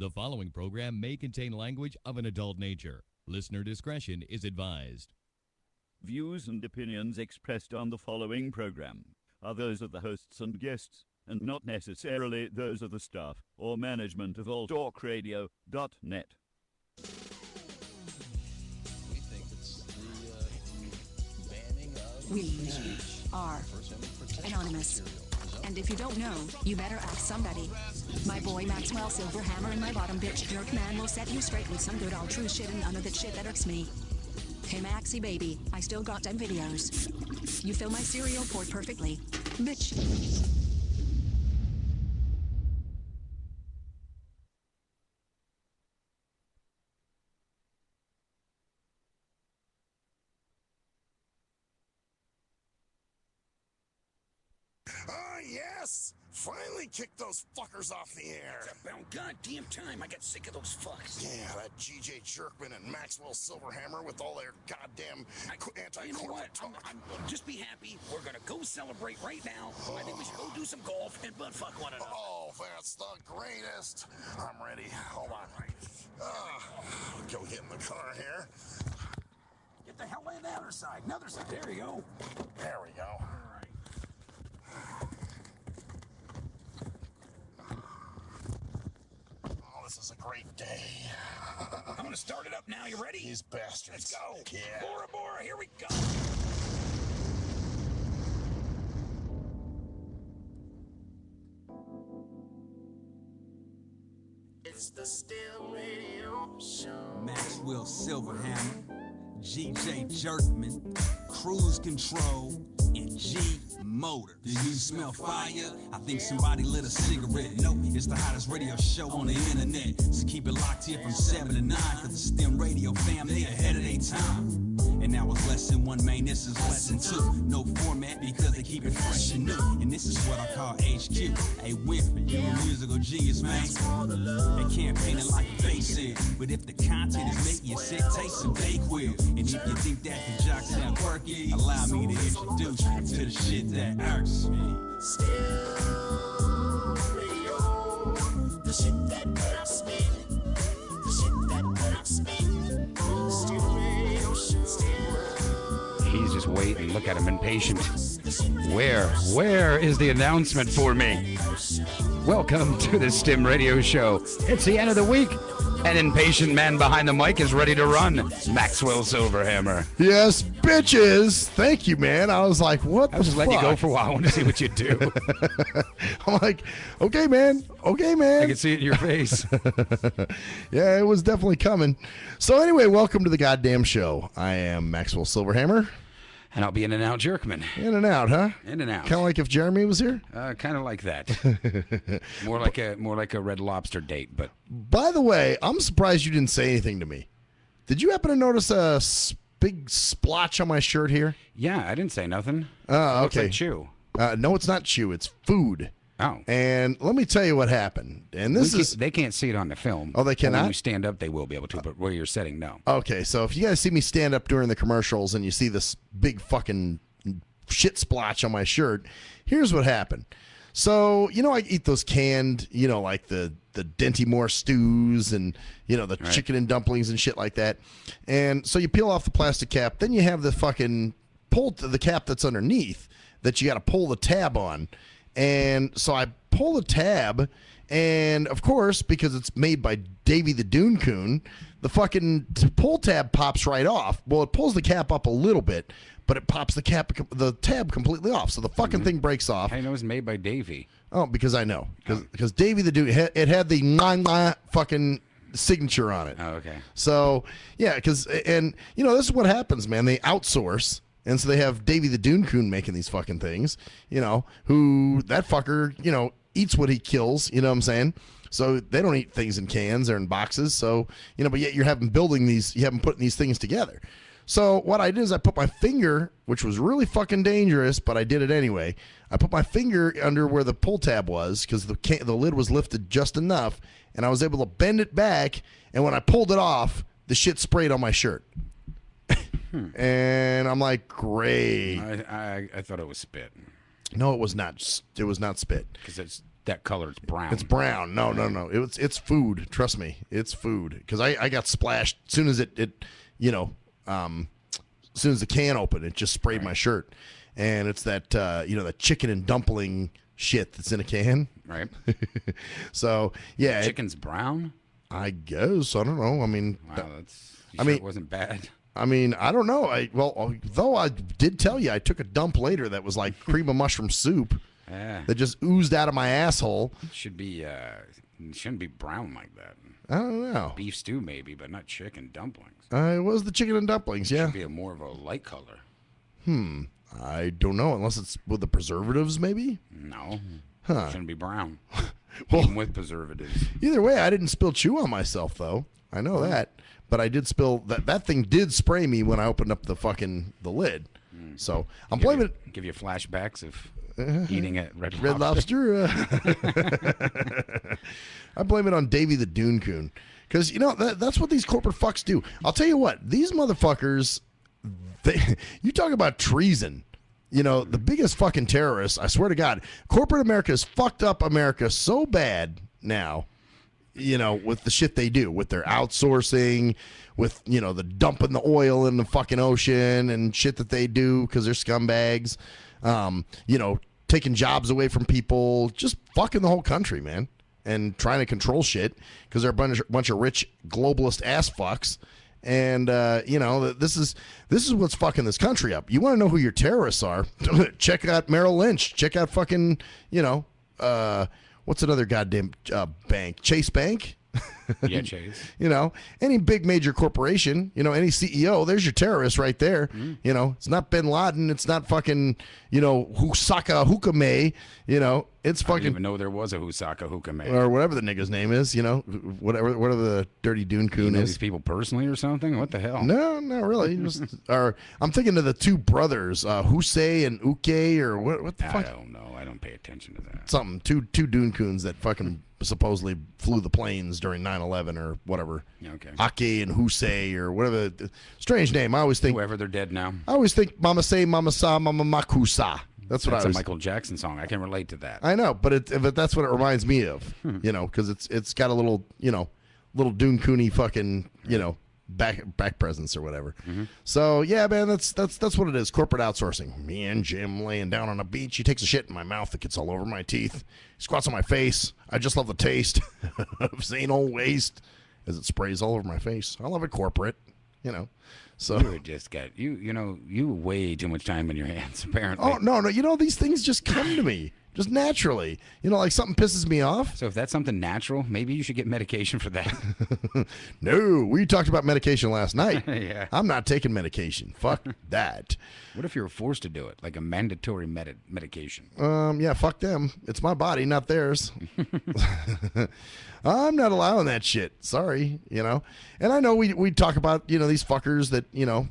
The following program may contain language of an adult nature. Listener discretion is advised. Views and opinions expressed on the following program are those of the hosts and guests, and not necessarily those of the staff or management of alltalkradio.net. We think it's the banning of We are anonymous. And if you don't know, you better ask somebody. My boy Maxwell Silverhammer and my bottom bitch jerk man will set you straight with some good all true shit and none of that shit that irks me. Hey Maxie baby, I still got them videos. You fill my cereal port perfectly. Bitch. Yes! Finally kicked those fuckers off the air. It's about goddamn time I got sick of those fucks. Yeah, that GJ Jerkman and Maxwell Silverhammer with all their goddamn anti-corporate You know what? talk. Just be happy. We're gonna go celebrate right now. I think we should go do some golf and butt fuck one another. Oh, that's the greatest. I'm ready. Hold on. Go get in the car here. Get the hell in the other side. Another side. There you go. There we go. All right. Oh, this is a great day. I'm gonna start it up now. You ready? These bastards. Let's go. Yeah. Bora Bora, here we go. It's the STIM Radio Show. Maxwell Silverhammer, GJ Jerkman, Cruise Control, and G Motor. Do you smell fire? I think somebody lit a cigarette. No, it's the hottest radio show on the internet. So keep it locked here from 7 to 9, cause the STIM Radio fam, they ahead of their time. And now it's lesson 1, man, this is lesson 2. No format because they keep it fresh and new. And this is what I call HQ. Hey, Winfrey, you're a musical genius, man. They can't paint it like a face is. But if the content is making you sick, taste some Dayquil. And if you think that the jocks sound quirky, allow me to introduce you to the shit that irks me. STIM Radio. The shit that irks me. The shit that irks me. STIM Radio Show. He's just waiting. Look at him, impatient. Where is the announcement for me? Welcome to the STIM Radio Show. It's the end of the week. An impatient man behind the mic is ready to run. Maxwell Silverhammer. Yes, bitches. Thank you, man. I was like, what the I was just letting you go for a while. I want to see what you do. I'm like, okay, man. Okay, man. I can see it in your face. Yeah, it was definitely coming. So anyway, welcome to the goddamn show. I am Maxwell Silverhammer. And I'll be in and out Jerkman. In and out, huh? In and out. Kind of like if Jeremy was here? Kind of like that. More like a Red Lobster date, but... By the way, I'm surprised you didn't say anything to me. Did you happen to notice a big splotch on my shirt here? Yeah, I didn't say nothing. Oh, Looks okay. like chew. No, it's not chew. It's food. Oh. And let me tell you what happened. And They can't see it on the film. Oh, they cannot? When you stand up, they will be able to, but where you're sitting, no. Okay, so if you guys see me stand up during the commercials and you see this big fucking shit splotch on my shirt, here's what happened. So, I eat those canned, like the Dinty Moore stews and, the chicken and dumplings and shit like that. And so you peel off the plastic cap, then you have the fucking the cap that's underneath that you got to pull the tab on. And so I pull the tab, and of course, because it's made by Davy the Dune Coon, the fucking pull tab pops right off. Well, it pulls the cap up a little bit, but it pops the tab completely off. So the fucking thing breaks off. How do you know it's made by Davy? Oh, because I know. Because Davy the Dune, it had the fucking signature on it. Oh, okay. So, yeah, this is what happens, man. They outsource. And so they have Davy the Dune Coon making these fucking things, who that fucker, eats what he kills, you know what I'm saying? So they don't eat things in cans or in boxes. So, but yet you have them putting these things together. So what I did is I put my finger, which was really fucking dangerous, but I did it anyway. I put my finger under where the pull tab was because the lid was lifted just enough, and I was able to bend it back. And when I pulled it off, the shit sprayed on my shirt. And I'm like, great. I thought it was spit. No, it was not. It was not spit. Because that color. It's brown. It's brown. No. It's food. Trust me, it's food. Because I got splashed as soon as as soon as the can opened, it just sprayed my shirt, and it's that that chicken and dumpling shit that's in a can. Right. So yeah, chicken's brown. I guess. I don't know. I mean, wow, it wasn't bad. I mean, I don't know. Though I did tell you I took a dump later that was like cream of mushroom soup that just oozed out of my asshole. It shouldn't be brown like that. I don't know. Beef stew maybe, but not chicken dumplings. It was the chicken and dumplings, yeah. It should be more of a light color. I don't know, unless it's with the preservatives, maybe? No. Huh. It shouldn't be brown. Well, even with preservatives. Either way, I didn't spill chew on myself, though. I know that. But I did spill... That thing did spray me when I opened up the lid. So, I'm blaming it... Give you flashbacks of eating at Red Lobster. I blame it on Davy the Dune Coon. Because, that's what these corporate fucks do. I'll tell you what. These motherfuckers... you talk about treason. The biggest fucking terrorists, I swear to God, corporate America has fucked up America so bad now, with the shit they do, with their outsourcing, with, the dumping the oil in the fucking ocean and shit that they do because they're scumbags, taking jobs away from people, just fucking the whole country, man, and trying to control shit because they're a bunch of rich globalist ass fucks. And, this is what's fucking this country up. You want to know who your terrorists are? Check out Merrill Lynch. Check out fucking, what's another goddamn bank? Chase Bank? Yeah, Chase. Any big major corporation, any CEO, there's your terrorist right there. It's not Bin Laden. It's not fucking, Husaka Hukame. It's fucking. I didn't even know there was a Husaka Hukame. Or whatever the nigga's name is, whatever the dirty Dune Coon is. These people personally or something? What the hell? No, not really. I'm thinking of the two brothers, Husei and Uke, or what the fuck? I don't know. I don't pay attention to that. Something. Two Dune Coons that fucking supposedly flew the planes during 9/11 or whatever. Okay. Ake and Husei or whatever. Strange name. I always think. Whoever, they're dead now. I always think Mama say, Mama sa, Mama makusa. That's a Michael Jackson song. I can relate to that. I know, but that's what it reminds me of. Because it's got a little little Dune Cooney fucking back presence or whatever. So yeah, man, that's what it is. Corporate outsourcing. Me and Jim laying down on a beach. He takes a shit in my mouth that gets all over my teeth. He squats on my face. I just love the taste of sane old waste as it sprays all over my face. I love it corporate. So you just got you way too much time in your hands apparently. Oh no, these things just come to me. Just naturally. Like something pisses me off. So if that's something natural, maybe you should get medication for that. No, we talked about medication last night. Yeah. I'm not taking medication. Fuck that. What if you were forced to do it? Like a mandatory medication? Yeah, fuck them. It's my body, not theirs. I'm not allowing that shit. Sorry, And I know we talk about, these fuckers that,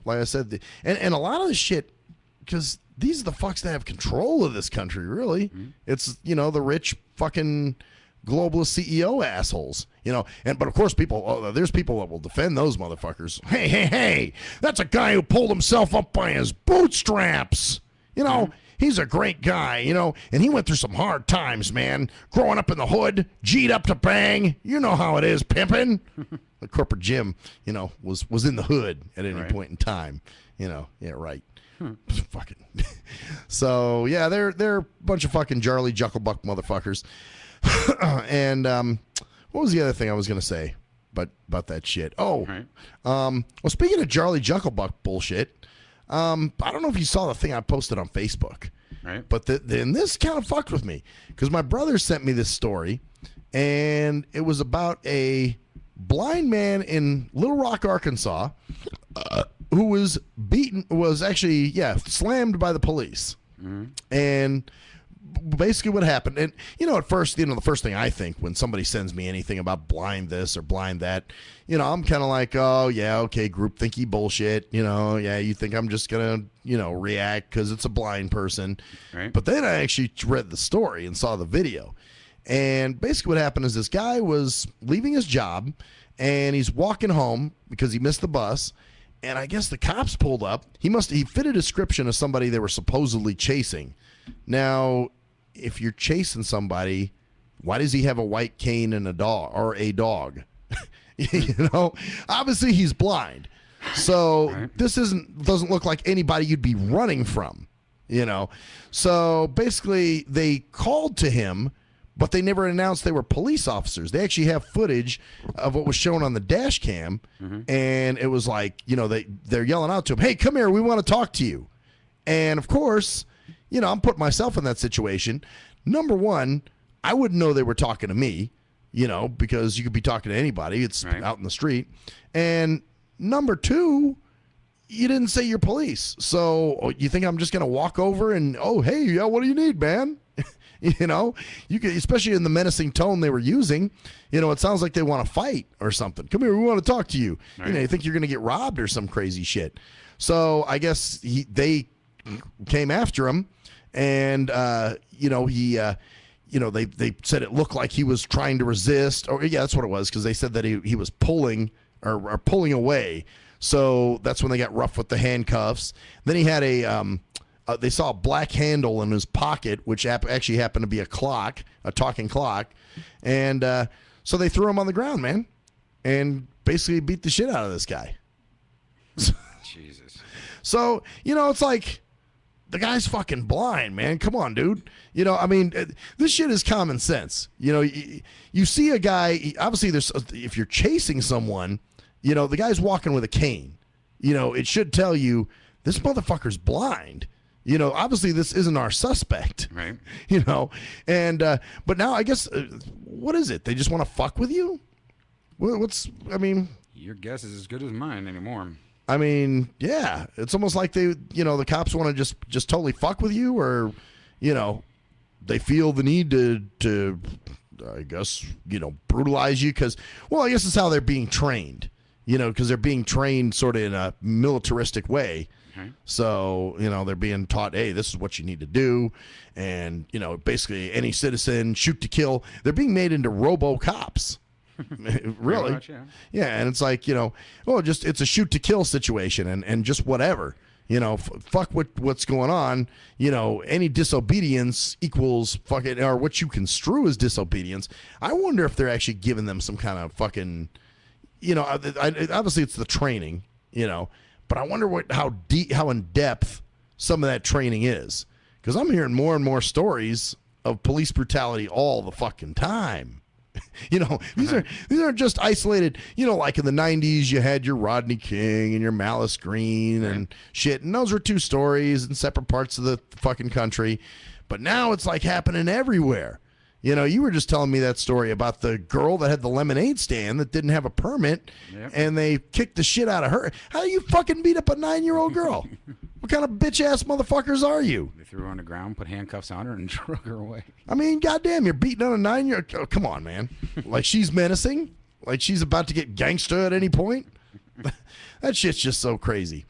like I said, and a lot of the shit, because these are the fucks that have control of this country, really. It's, the rich fucking globalist CEO assholes, but of course there's people that will defend those motherfuckers. Hey, that's a guy who pulled himself up by his bootstraps. He's a great guy, and he went through some hard times, man. Growing up in the hood, G'd up to bang. You know how it is, pimping. The corporate Jim, was in the hood at any point in time. Yeah, right. Fucking. So yeah, they're a bunch of fucking Jarly Jucklebuck motherfuckers. And what was the other thing I was gonna say about that shit? Oh, well, speaking of Jarly Jucklebuck bullshit, I don't know if you saw the thing I posted on Facebook, right? But then this kind of fucked with me because my brother sent me this story, and it was about a blind man in Little Rock, Arkansas. Who was actually slammed by the police. And basically what happened, and at first, the first thing I think when somebody sends me anything about blind this or blind that, I'm kind of like, oh yeah, okay, groupthinky bullshit, yeah, you think I'm just gonna, react because it's a blind person. Right. But then I actually read the story and saw the video. And basically what happened is this guy was leaving his job and he's walking home because he missed the bus. And I guess the cops pulled up. He fit a description of somebody they were supposedly chasing. Now, if you're chasing somebody, Why does he have a white cane and a dog or a dog? You know, obviously he's blind. So this doesn't look like anybody you'd be running from, you know. So basically they called to him, but they never announced they were police officers. They actually have footage of what was shown on the dash cam, and it was like, you know, they're yelling out to him, "Hey, come here, we want to talk to you." And of course, you know, I'm putting myself in that situation. Number one, I wouldn't know they were talking to me, you know, because you could be talking to anybody. It's out in the street. And number two, you didn't say you're police. So you think I'm just going to walk over and, "Oh, hey, yeah, what do you need, man?" You know, you could, especially in the menacing tone they were using, you know, it sounds like they want to fight or something. "Come here, we want to talk to you." Right. You know, you think you're going to get robbed or some crazy shit. So I guess they came after him, and you know, you know, they said it looked like he was trying to resist, or yeah, that's what it was, because they said that he was pulling or pulling away. So that's when they got rough with the handcuffs. Then he had they saw a black handle in his pocket, which actually happened to be a clock, a talking clock, and so they threw him on the ground, man, and basically beat the shit out of this guy. Jesus. So, you know, it's like, the guy's fucking blind, man. Come on, dude. You know, I mean, this shit is common sense. You know, you see a guy, obviously if you're chasing someone, you know, the guy's walking with a cane. You know, it should tell you, this motherfucker's blind. You know, obviously this isn't our suspect. Right. You know, and, but now I guess, what is it? They just want to fuck with you? I mean. Your guess is as good as mine anymore. I mean, yeah, it's almost like they, you know, the cops want to just totally fuck with you, or, you know, they feel the need to I guess, you know, brutalize you because, well, I guess it's how they're being trained, you know, because they're being trained sort of in a militaristic way. So, you know, they're being taught, hey, this is what you need to do. And, you know, basically any citizen, shoot to kill. They're being made into robo-cops. Really? Much, yeah, and it's like, you know, it's a shoot to kill situation, and just whatever, you know, fuck what's going on, you know, any disobedience equals fucking, or what you construe as disobedience. I wonder if they're actually giving them some kind of fucking, you know, obviously it's the training, you know, but I wonder how in depth some of that training is, because I'm hearing more and more stories of police brutality all the fucking time. You know, these aren't just isolated, you know, like in the 90s you had your Rodney King and your Malice Green and shit, and those were two stories in separate parts of the fucking country. But now it's like happening everywhere. You know, you were just telling me that story about the girl that had the lemonade stand that didn't have a permit, and they kicked the shit out of her. How do you fucking beat up a 9-year-old girl? What kind of bitch-ass motherfuckers are you? They threw her on the ground, put handcuffs on her, and drug her away. I mean, goddamn, you're beating on a 9-year-old. Oh, come on, man. Like she's menacing? Like she's about to get gangsta at any point? That shit's just so crazy.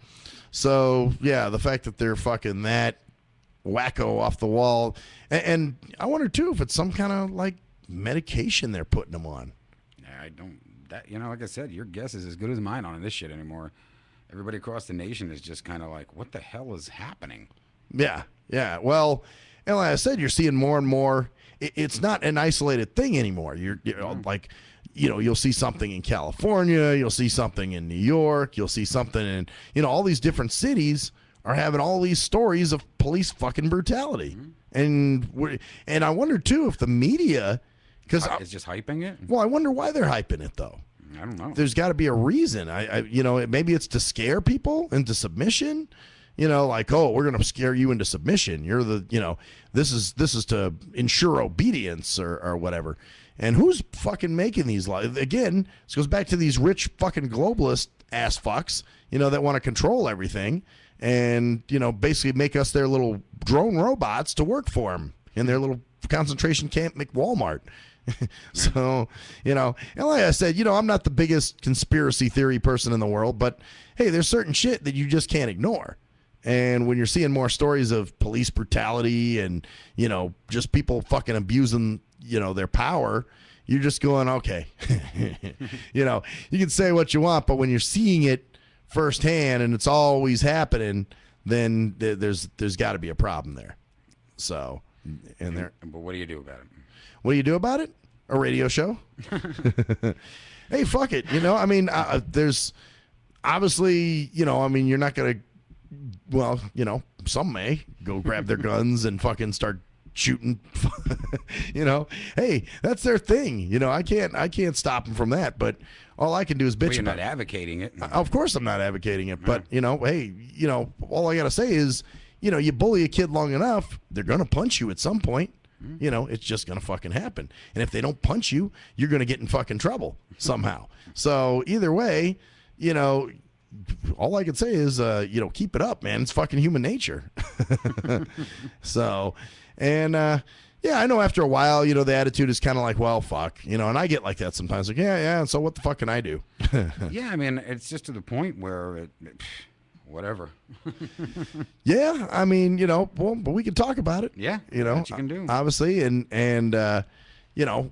So, yeah, the fact that they're fucking that wacko off the wall. And I wonder, too, if it's some kind of, like, medication they're putting them on. I don't, you know, like I said, your guess is as good as mine on this shit anymore. Everybody across the nation is just kind of like, what the hell is happening? Yeah, yeah. Well, and like I said, you're seeing more and more. It's not an isolated thing anymore. You're like, you know, you'll see something in California, you'll see something in New York, you'll see something in, you know, all these different cities are having all these stories of police fucking brutality. And I wonder, too, if the media, because it's just hyping it. Well, I wonder why they're hyping it, though. I don't know. There's got to be a reason. You know, maybe it's to scare people into submission. You know, like, oh, we're going to scare you into submission. You're the, you know, this is to ensure obedience or whatever. And who's fucking making these laws? Again, this goes back to these rich fucking globalist ass fucks, you know, that want to control everything and, you know, basically make us their little drone robots to work for them in their little concentration camp McWalmart. So, you know, and like I said, you know, I'm not the biggest conspiracy theory person in the world, but hey, there's certain shit that you just can't ignore. And when you're seeing more stories of police brutality and, you know, just people fucking abusing, you know, their power, you're just going, okay. You know, you can say what you want, but when you're seeing it firsthand and it's always happening, then there's got to be a problem there. So, And they're. But what do you do about it? What do you do about it? A radio show? Hey, fuck it. I mean, there's obviously, I mean, you're not going to, well, some may go grab their guns and fucking start shooting. Hey, that's their thing. I can't stop them from that. But all I can do is bitch Well, you're about not advocating it. Of course I'm not advocating it. But, hey, all I got to say is, you bully a kid long enough, they're going to punch you at some point. It's just going to fucking happen. And if they don't punch you, you're going to get in fucking trouble somehow. So either way, all I can say is, keep it up, man. It's fucking human nature. So, and, yeah, I know after a while, the attitude is kind of like, well, fuck, and I get like that sometimes. Like, yeah, and so what the fuck can I do? Yeah, I mean, it's just to the point where whatever. Yeah, I mean, well, but we can talk about it. Yeah, that you can do. Obviously, and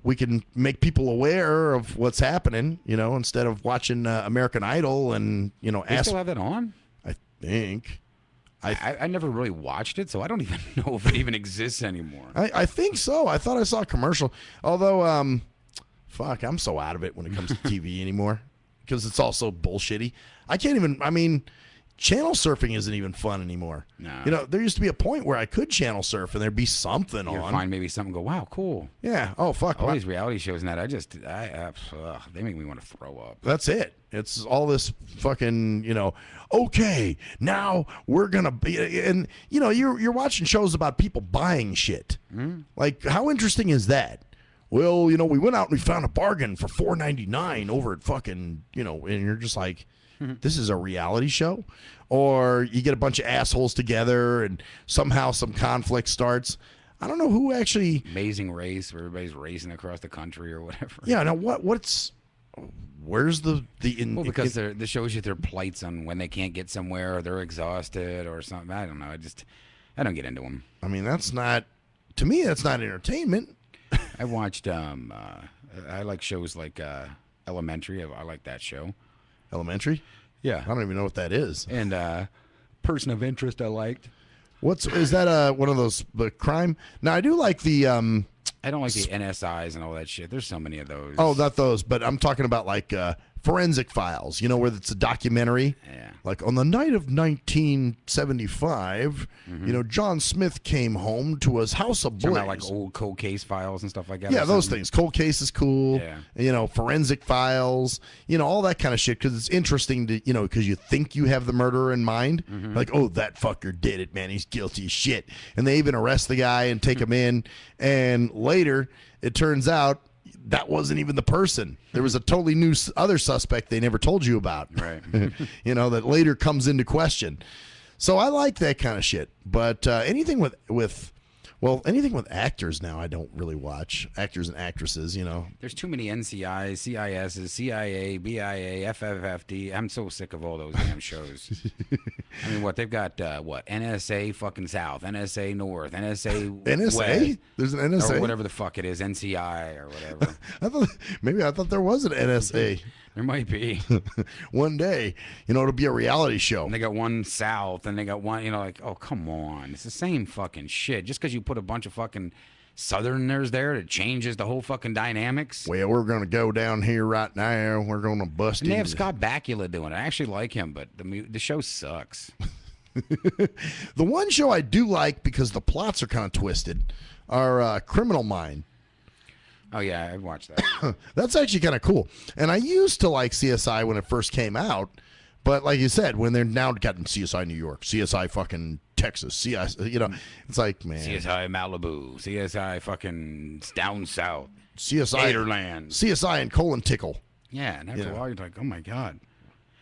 we can make people aware of what's happening, instead of watching American Idol and, They still have that on? I think. I never really watched it, so I don't even know if it even exists anymore. I think so. I thought I saw a commercial. Although, fuck, I'm so out of it when it comes to TV anymore because it's all so bullshitty. I can't even, I mean, channel surfing isn't even fun anymore. No. There used to be a point where I could channel surf and there'd be something You'd on. find maybe something, go, wow, cool. Yeah. Oh, fuck. All these reality shows and that, they make me want to throw up. That's it. It's all this fucking, okay, now we're going to be, and, you're watching shows about people buying shit. Like, how interesting is that? Well, we went out and we found a bargain for $4.99 over at fucking, and you're just like, this is a reality show? Or you get a bunch of assholes together and somehow some conflict starts. I don't know who actually... Amazing Race, where everybody's racing across the country or whatever. Yeah, now what's... Where's the well, because it shows you their plights on when they can't get somewhere or they're exhausted or something. I don't know. I don't get into them. I mean, that's not... To me, that's not entertainment. I watched... I like shows like Elementary. I like that show. Elementary? Yeah. I don't even know what that is. And Person of Interest I liked. Is that one of those the crime? Now I do like the I don't like the NSIs and all that shit. There's so many of those. Oh, not those, but I'm talking about like Forensic Files, where it's a documentary. Yeah. Like on the night of 1975, John Smith came home to his house ablaze. About like old cold case files and stuff like that. Yeah, those things. Cold Case is cool. Yeah. Forensic Files, all that kind of shit because it's interesting to, because you think you have the murderer in mind. Like, oh, that fucker did it, man. He's guilty as shit. And they even arrest the guy and take him in. And later, it turns out that wasn't even the person. There was a totally new other suspect they never told you about. Right. That later comes into question. So I like that kind of shit. But anything with actors now, I don't really watch. Actors and actresses, There's too many NCIs, CISs, CIA, BIA, FFFD. I'm so sick of all those damn shows. I mean, they've got, NSA fucking South, NSA North, NSA NSA? West. There's an NSA? Or whatever the fuck it is, NCI or whatever. I thought there was an NSA. There might be. One day, it'll be a reality show. And they got one South, and they got one, like, oh, come on. It's the same fucking shit. Just because you put a bunch of fucking Southerners there, it changes the whole fucking dynamics. Well, we're going to go down here right now. We're going to bust And they have Scott Bakula doing it. I actually like him, but the show sucks. The one show I do like, because the plots are kind of twisted, are Criminal Mind. Oh, yeah, I watched that. That's actually kind of cool. And I used to like CSI when it first came out, but like you said, when they're now gotten CSI New York, CSI fucking Texas, CSI, it's like, man. CSI Malibu, CSI fucking down south, CSI Gatorland, CSI and Colon Tickle. Yeah, and after a while, you're like, oh my God.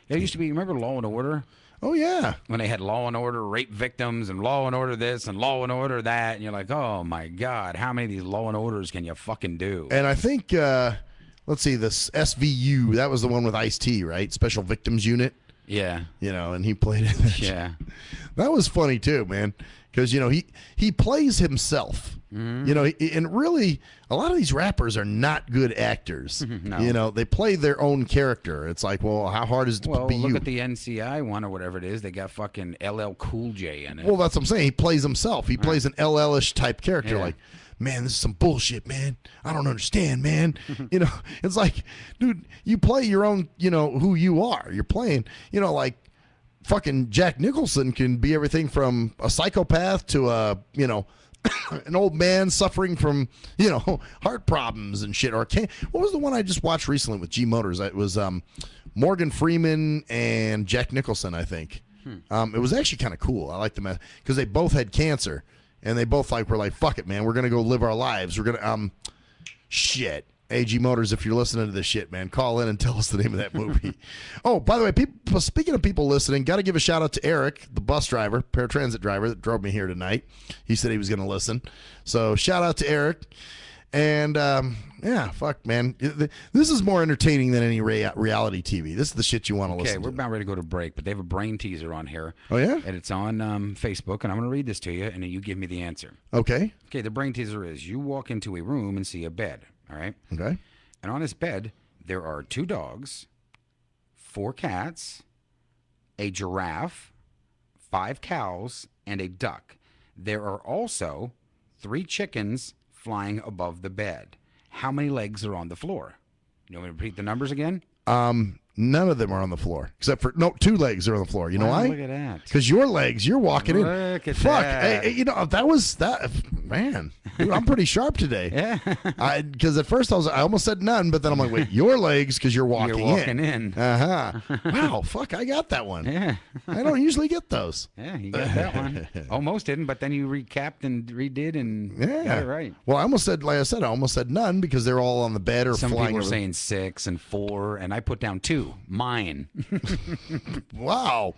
There used to be, remember Law and Order? Oh, yeah. When they had Law and Order rape victims and Law and Order this and Law and Order that, and you're like, oh my God, how many of these Law and Orders can you fucking do? And I think, let's see, this SVU, that was the one with Ice-T, right? Special Victims Unit. Yeah. And he played it. Yeah. That was funny too, man. because he plays himself. And really, a lot of these rappers are not good actors. No. They play their own character. It's like, well, how hard is it to be look you? at the NCI one or whatever it is. They got fucking LL Cool J in it. Well, that's what I'm saying. He plays himself. He plays an LL-ish type character. Yeah. Like, man, this is some bullshit, man. I don't understand, man. It's like, dude, you play your own, who you are. You're playing, like fucking Jack Nicholson can be everything from a psychopath to an old man suffering from, heart problems and shit. Or what was the one I just watched recently with G Motors? It was Morgan Freeman and Jack Nicholson, I think. It was actually kind of cool. I liked them because they both had cancer. And they both were like, fuck it, man. We're going to go live our lives. We're going to, shit. AG Motors, if you're listening to this shit, man, call in and tell us the name of that movie. Oh, by the way, speaking of people listening, got to give a shout out to Eric, the bus driver, paratransit driver that drove me here tonight. He said he was going to listen. So shout out to Eric. And, yeah, fuck, man. This is more entertaining than any reality TV. This is the shit you want to listen to. Okay, we're about ready to go to break, but they have a brain teaser on here. Oh, yeah? And it's on Facebook, and I'm going to read this to you, and then you give me the answer. Okay. Okay, the brain teaser is you walk into a room and see a bed, all right? Okay. And on this bed, there are 2 dogs, 4 cats, a giraffe, 5 cows, and a duck. There are also 3 chickens flying above the bed. How many legs are on the floor? You want me to repeat the numbers again? None of them are on the floor except for 2 legs are on the floor. You know why? Look at that. Because your legs, you're walking in. Look at Fuck. that. Hey, that was that. Man, dude, I'm pretty sharp today. Yeah. Because at first I almost said none, but then I'm like, wait, your legs because you're walking in. Wow. Fuck, I got that one. Yeah. I don't usually get those. Yeah, you got that one. Almost didn't, but then you recapped and redid and got it right. Well, I almost said, like I said, none because they're all on the bed or Some flying. people are saying 6 and 4, and I put down 2. Mine. Wow.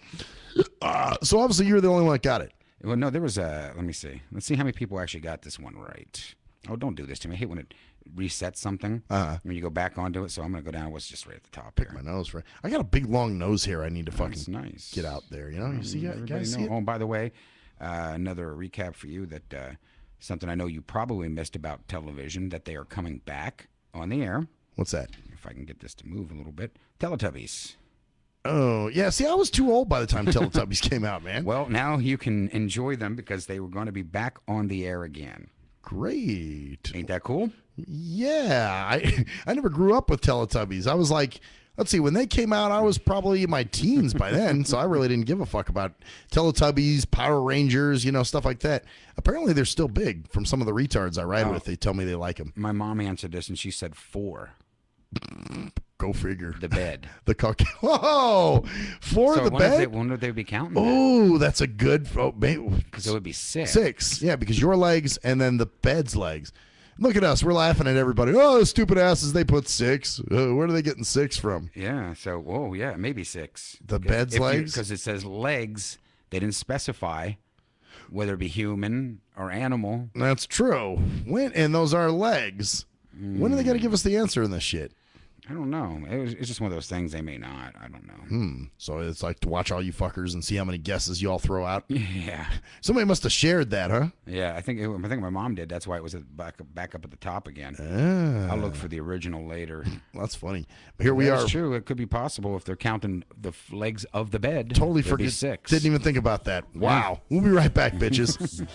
So obviously you were the only one that got it. Well, no, there was a. Let me see. Let's see how many people actually got this one right. Oh, don't do this to me. I hate when it resets something. When you go back onto it. So I'm gonna go down. What's just right at the top? Pick my nose right. I got a big long nose here. I need to fucking nice. Get out there. You see it? You guys see it? Oh, by the way, another recap for you that something I know you probably missed about television that they are coming back on the air. What's that? If I can get this to move a little bit. Teletubbies. Oh, yeah. See, I was too old by the time Teletubbies came out, man. Well, now you can enjoy them because they were going to be back on the air again. Great. Ain't that cool? Yeah. I never grew up with Teletubbies. I was like, let's see, when they came out, I was probably in my teens by then, so I really didn't give a fuck about Teletubbies, Power Rangers, stuff like that. Apparently, they're still big from some of the retards I ride with. They tell me they like them. My mom answered this, and she said 4. Go figure. The bed. The cock. Whoa! For the bed? When would they be counting? Oh, that's a good. Because it would be 6. 6. Yeah, because your legs and then the bed's legs. Look at us. We're laughing at everybody. Oh, stupid asses. They put 6. Where are they getting 6 from? Yeah. So, yeah, maybe 6. The bed's legs? Because it says legs. They didn't specify whether it be human or animal. That's true. And those are legs. When are they going to give us the answer in this shit? I don't know. It's just one of those things. They may not. I don't know. So it's like to watch all you fuckers and see how many guesses you all throw out. Yeah. Somebody must have shared that, huh? Yeah, I think my mom did. That's why it was back up at the top again. I'll look for the original later. That's funny. But here we are. That's true. It could be possible if they're counting the legs of the bed. Totally forget. 6. Didn't even think about that. Wow. We'll be right back, bitches.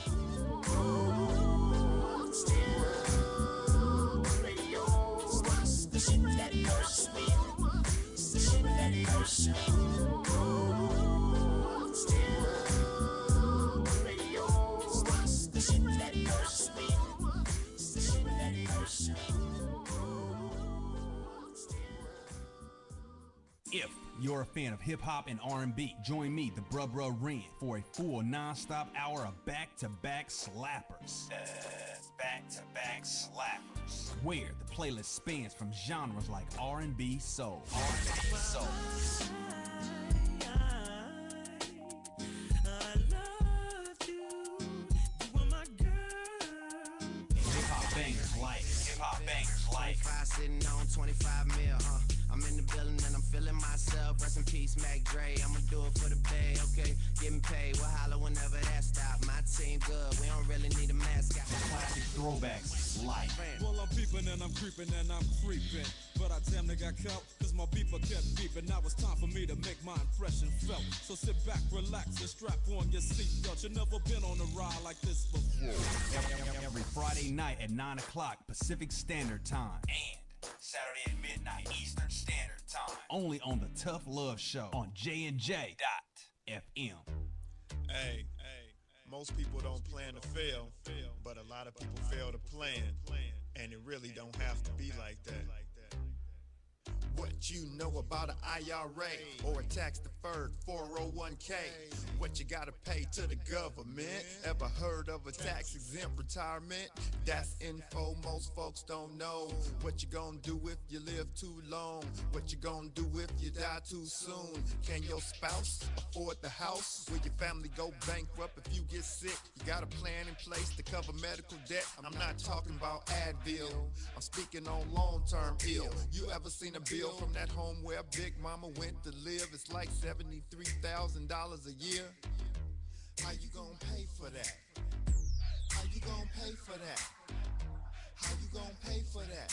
If you're a fan of hip-hop and R&B, join me, the Bruh Ren, for a full non-stop hour of back-to-back slappers. Back-to-back slappers. Where the playlist spans from genres like R&B, soul. Hip-hop bangers like. 25 sitting on 25 mil, I'm in the building and I'm feeling myself. Rest in peace, Mac Dre. I'ma do it for the bay, okay? Getting paid, we'll holler whenever that stop. My team good, we don't really need a mascot. Classic throwbacks, life. Well, I'm peeping and I'm creeping and I'm creeping. But I damn near got caught, cause my beeper kept beeping. Now it's time for me to make my impression felt. So sit back, relax, and strap on your seatbelt. You've never been on a ride like this before. Every Friday night at 9 o'clock Pacific Standard Time. And Saturday at midnight Eastern Standard Time. Only on the Tough Love Show on J&J.FM. Hey, most people don't plan to fail, but a lot of people fail to plan, and it really don't have to be like that. What you know about an IRA or a tax-deferred 401k? What you gotta pay to the government? Ever heard of a tax-exempt retirement? That's info most folks don't know. What you gonna do if you live too long? What you gonna do if you die too soon? Can your spouse afford the house? Will your family go bankrupt if you get sick? You got a plan in place to cover medical debt? I'm not talking about Advil. I'm speaking on long-term ill. You ever seen a bill from that home where Big Mama went to live? It's like $73,000 a year. How you gonna pay for that? How you gonna pay for that? How you gonna pay for that?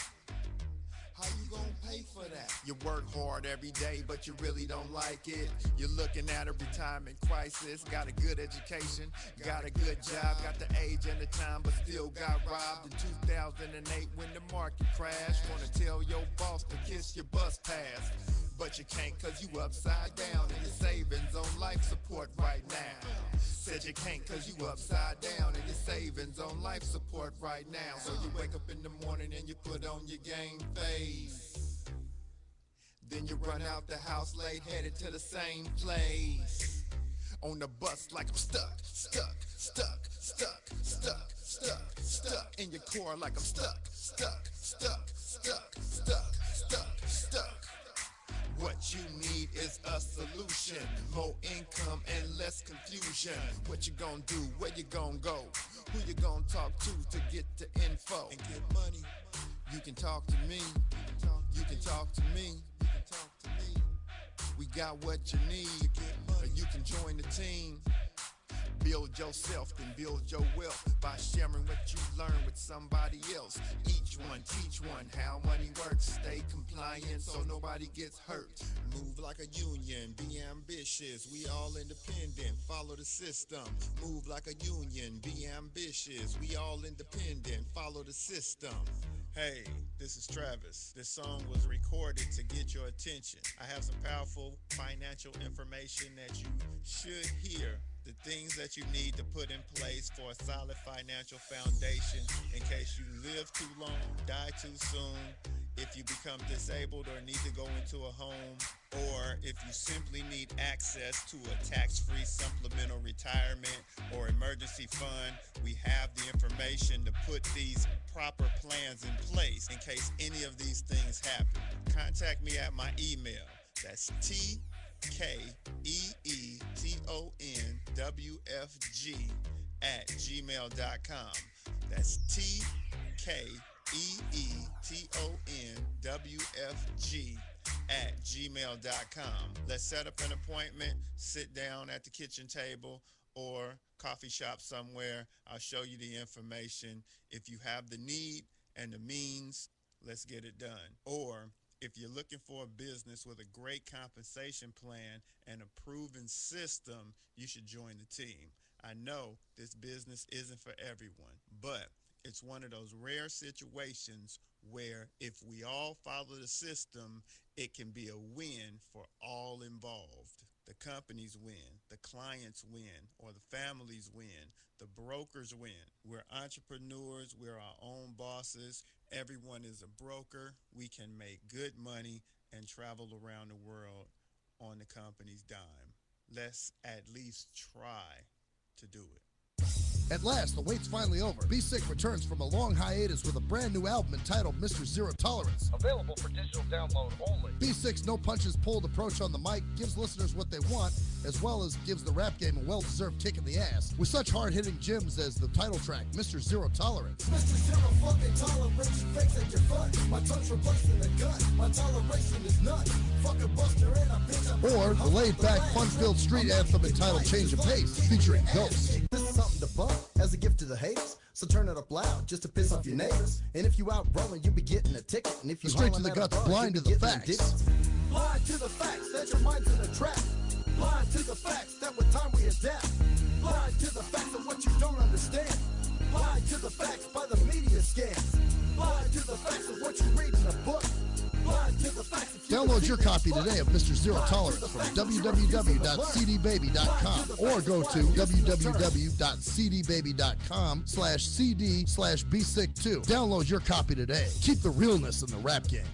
How you gonna pay for that? You work hard every day, but you really don't like it. You're looking at a retirement crisis. Got a good education, got a good job, got the age and the time, but still got robbed in 2008 when the market crashed. Wanna tell your boss to kiss your bus pass, but you can't cause you upside down and your savings on life support right now. Said you can't cause you upside down and your savings on life support right now. So you wake up in the morning and you put on your game face. Then you run out the house late, headed to the same place. On the bus like I'm stuck in your car like I'm stuck. What you need is a solution, more income and less confusion. What you gonna do, where you gonna go, who you gonna talk to get the info and get money? You can talk to me, you can talk to me, we got what you need, or you can join the team. Build yourself, then build your wealth by sharing what you learn with somebody else. Each one, teach one how money works. Stay compliant so nobody gets hurt. Move like a union, be ambitious. We all independent, follow the system. Move like a union, be ambitious. We all independent, follow the system. Hey, this is Travis. This song was recorded to get your attention. I have some powerful financial information that you should hear. The things that you need to put in place for a solid financial foundation in case you live too long, die too soon, if you become disabled or need to go into a home, or if you simply need access to a tax-free supplemental retirement or emergency fund, we have the information to put these proper plans in place in case any of these things happen. Contact me at my email. That's TKEETONWFG@gmail.com. That's TKEETONWFG@gmail.com. Let's set up an appointment, sit down at the kitchen table or coffee shop somewhere. I'll show you the information. If you have the need and the means, let's get it done. Or if you're looking for a business with a great compensation plan and a proven system, you should join the team. I know this business isn't for everyone, but it's one of those rare situations where if we all follow the system, it can be a win for all involved. The companies win, the clients win, or the families win, the brokers win. We're entrepreneurs, we're our own bosses. Everyone is a broker. We can make good money and travel around the world on the company's dime. Let's at least try to do it. At last, the wait's finally over. Be Sick returns from a long hiatus with a brand new album entitled Mr. Zero Tolerance. Available for digital download only. Be Sick's no punches pulled approach on the mic gives listeners what they want, as well as gives the rap game a well-deserved kick in the ass. With such hard-hitting gems as the title track, Mr. Zero Tolerance. Mr. Zero fucking tolerance, fix at your foot. My tongue's replacing a gun. My toleration is none. Fuck a buster and a bitch. Or the laid-back, fun-filled street anthem entitled Change of Pace, featuring Ghost. This is something to bump as a gift to the haters. So turn it up loud just to piss off your neighbors. And if you out rolling, you be getting a ticket. And if you Straight to the hollering at a guts, broad, blind you to be the getting facts. digits. Blind to the facts that your mind's in a trap. Blind to the facts that with time we adapt. Blind to the facts of what you don't understand. Blind to the facts by the media scans. Blind to the facts of what you read in a book. Blind to the facts if you Download your copy today of Mr. Zero Tolerance from www.cdbaby.com or go to www.cdbaby.com/cd/bsick2. Download your copy today. Keep the realness in the rap game.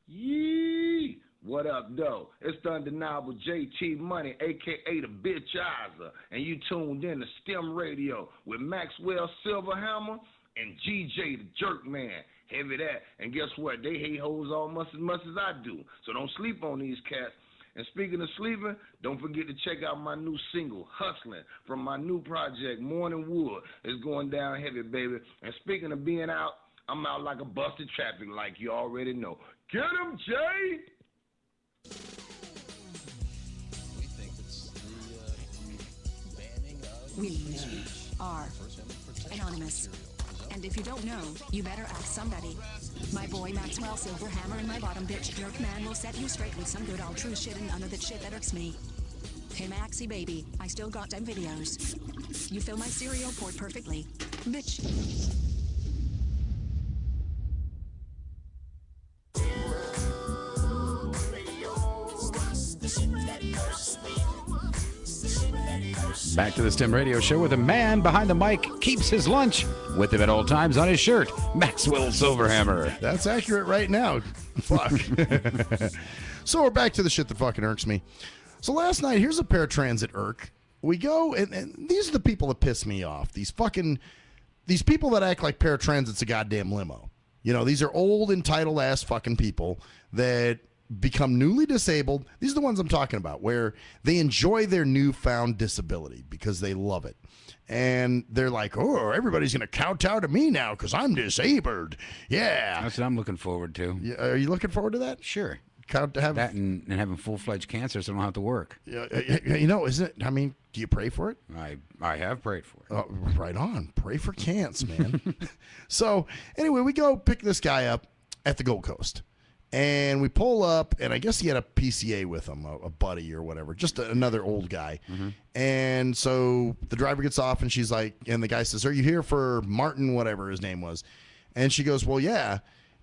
Yee! What up, though? It's the undeniable JT Money, a.k.a. the Bitchizer, and you tuned in to STIM Radio with Maxwell Silverhammer and GJ the Jerk Man. Heavy that. And guess what? They hate hoes almost as much as I do. So don't sleep on these cats. And speaking of sleeping, don't forget to check out my new single, Hustling, from my new project, Morning Wood. It's going down heavy, baby. And speaking of being out, I'm out like a busted traffic like you already know. Get him, Jay! We think it's the banning of We speech are refers to any protected anonymous. material. And if you don't know, you better ask somebody. My boy Maxwell Silverhammer and my bottom bitch jerk man will set you straight with some good old true shit and none of that shit that irks me. Hey Maxie baby, I still got them videos. You fill my cereal port perfectly. Bitch. Back to the STEM Radio Show, where the man behind the mic keeps his lunch with him at all times on his shirt, Maxwell Silverhammer. That's accurate right now. Fuck. So we're back to the shit that fucking irks me. So last night, here's a paratransit irk. We go, and these are the people that piss me off. These people that act like paratransit's a goddamn limo. You know, these are old, entitled-ass fucking people that become newly disabled. These are the ones I'm talking about, where they enjoy their newfound disability because they love it. And they're like, oh, everybody's going to kowtow to me now because I'm disabled. Yeah. That's what I'm looking forward to. Yeah, are you looking forward to that? Sure. Have that and having full-fledged cancer so I don't have to work. You know, isn't it? I mean, do you pray for it? I have prayed for it. Oh, right on. Pray for cants, man. So, anyway, we go pick this guy up at the Gold Coast. And we pull up, and I guess he had a PCA with him, a buddy or whatever, just another old guy. Mm-hmm. And so the driver gets off, and she's like, and the guy says, are you here for Martin, whatever his name was? And she goes, well, yeah.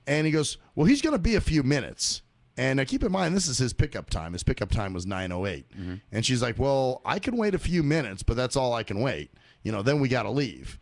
And he goes, well, he's going to be a few minutes. And keep in mind, this is his pickup time. His pickup time was 9:08. Mm-hmm. And she's like, well, I can wait a few minutes, but that's all I can wait. You know, then we got to leave.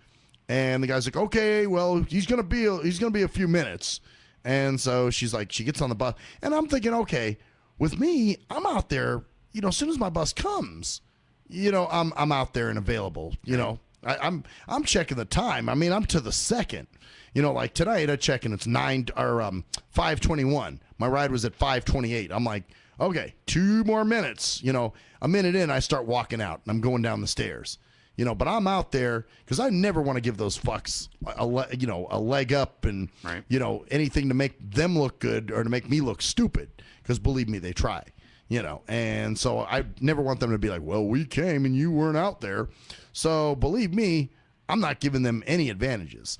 And the guy's like, okay, well, he's going to be a few minutes. And so she's like, she gets on the bus, and I'm thinking, okay, with me, I'm out there, you know, as soon as my bus comes, you know, I'm out there and available, you know, I'm checking the time. I mean, I'm to the second, you know, like tonight I check and it's 5:21. My ride was at 5:28. I'm like, okay, 2 more minutes, you know, a minute in, I start walking out and I'm going down the stairs. You know, but I'm out there because I never want to give those fucks a leg up and, you know, anything to make them look good or to make me look stupid. Because believe me, they try, you know. And so I never want them to be like, well, we came and you weren't out there. So believe me, I'm not giving them any advantages.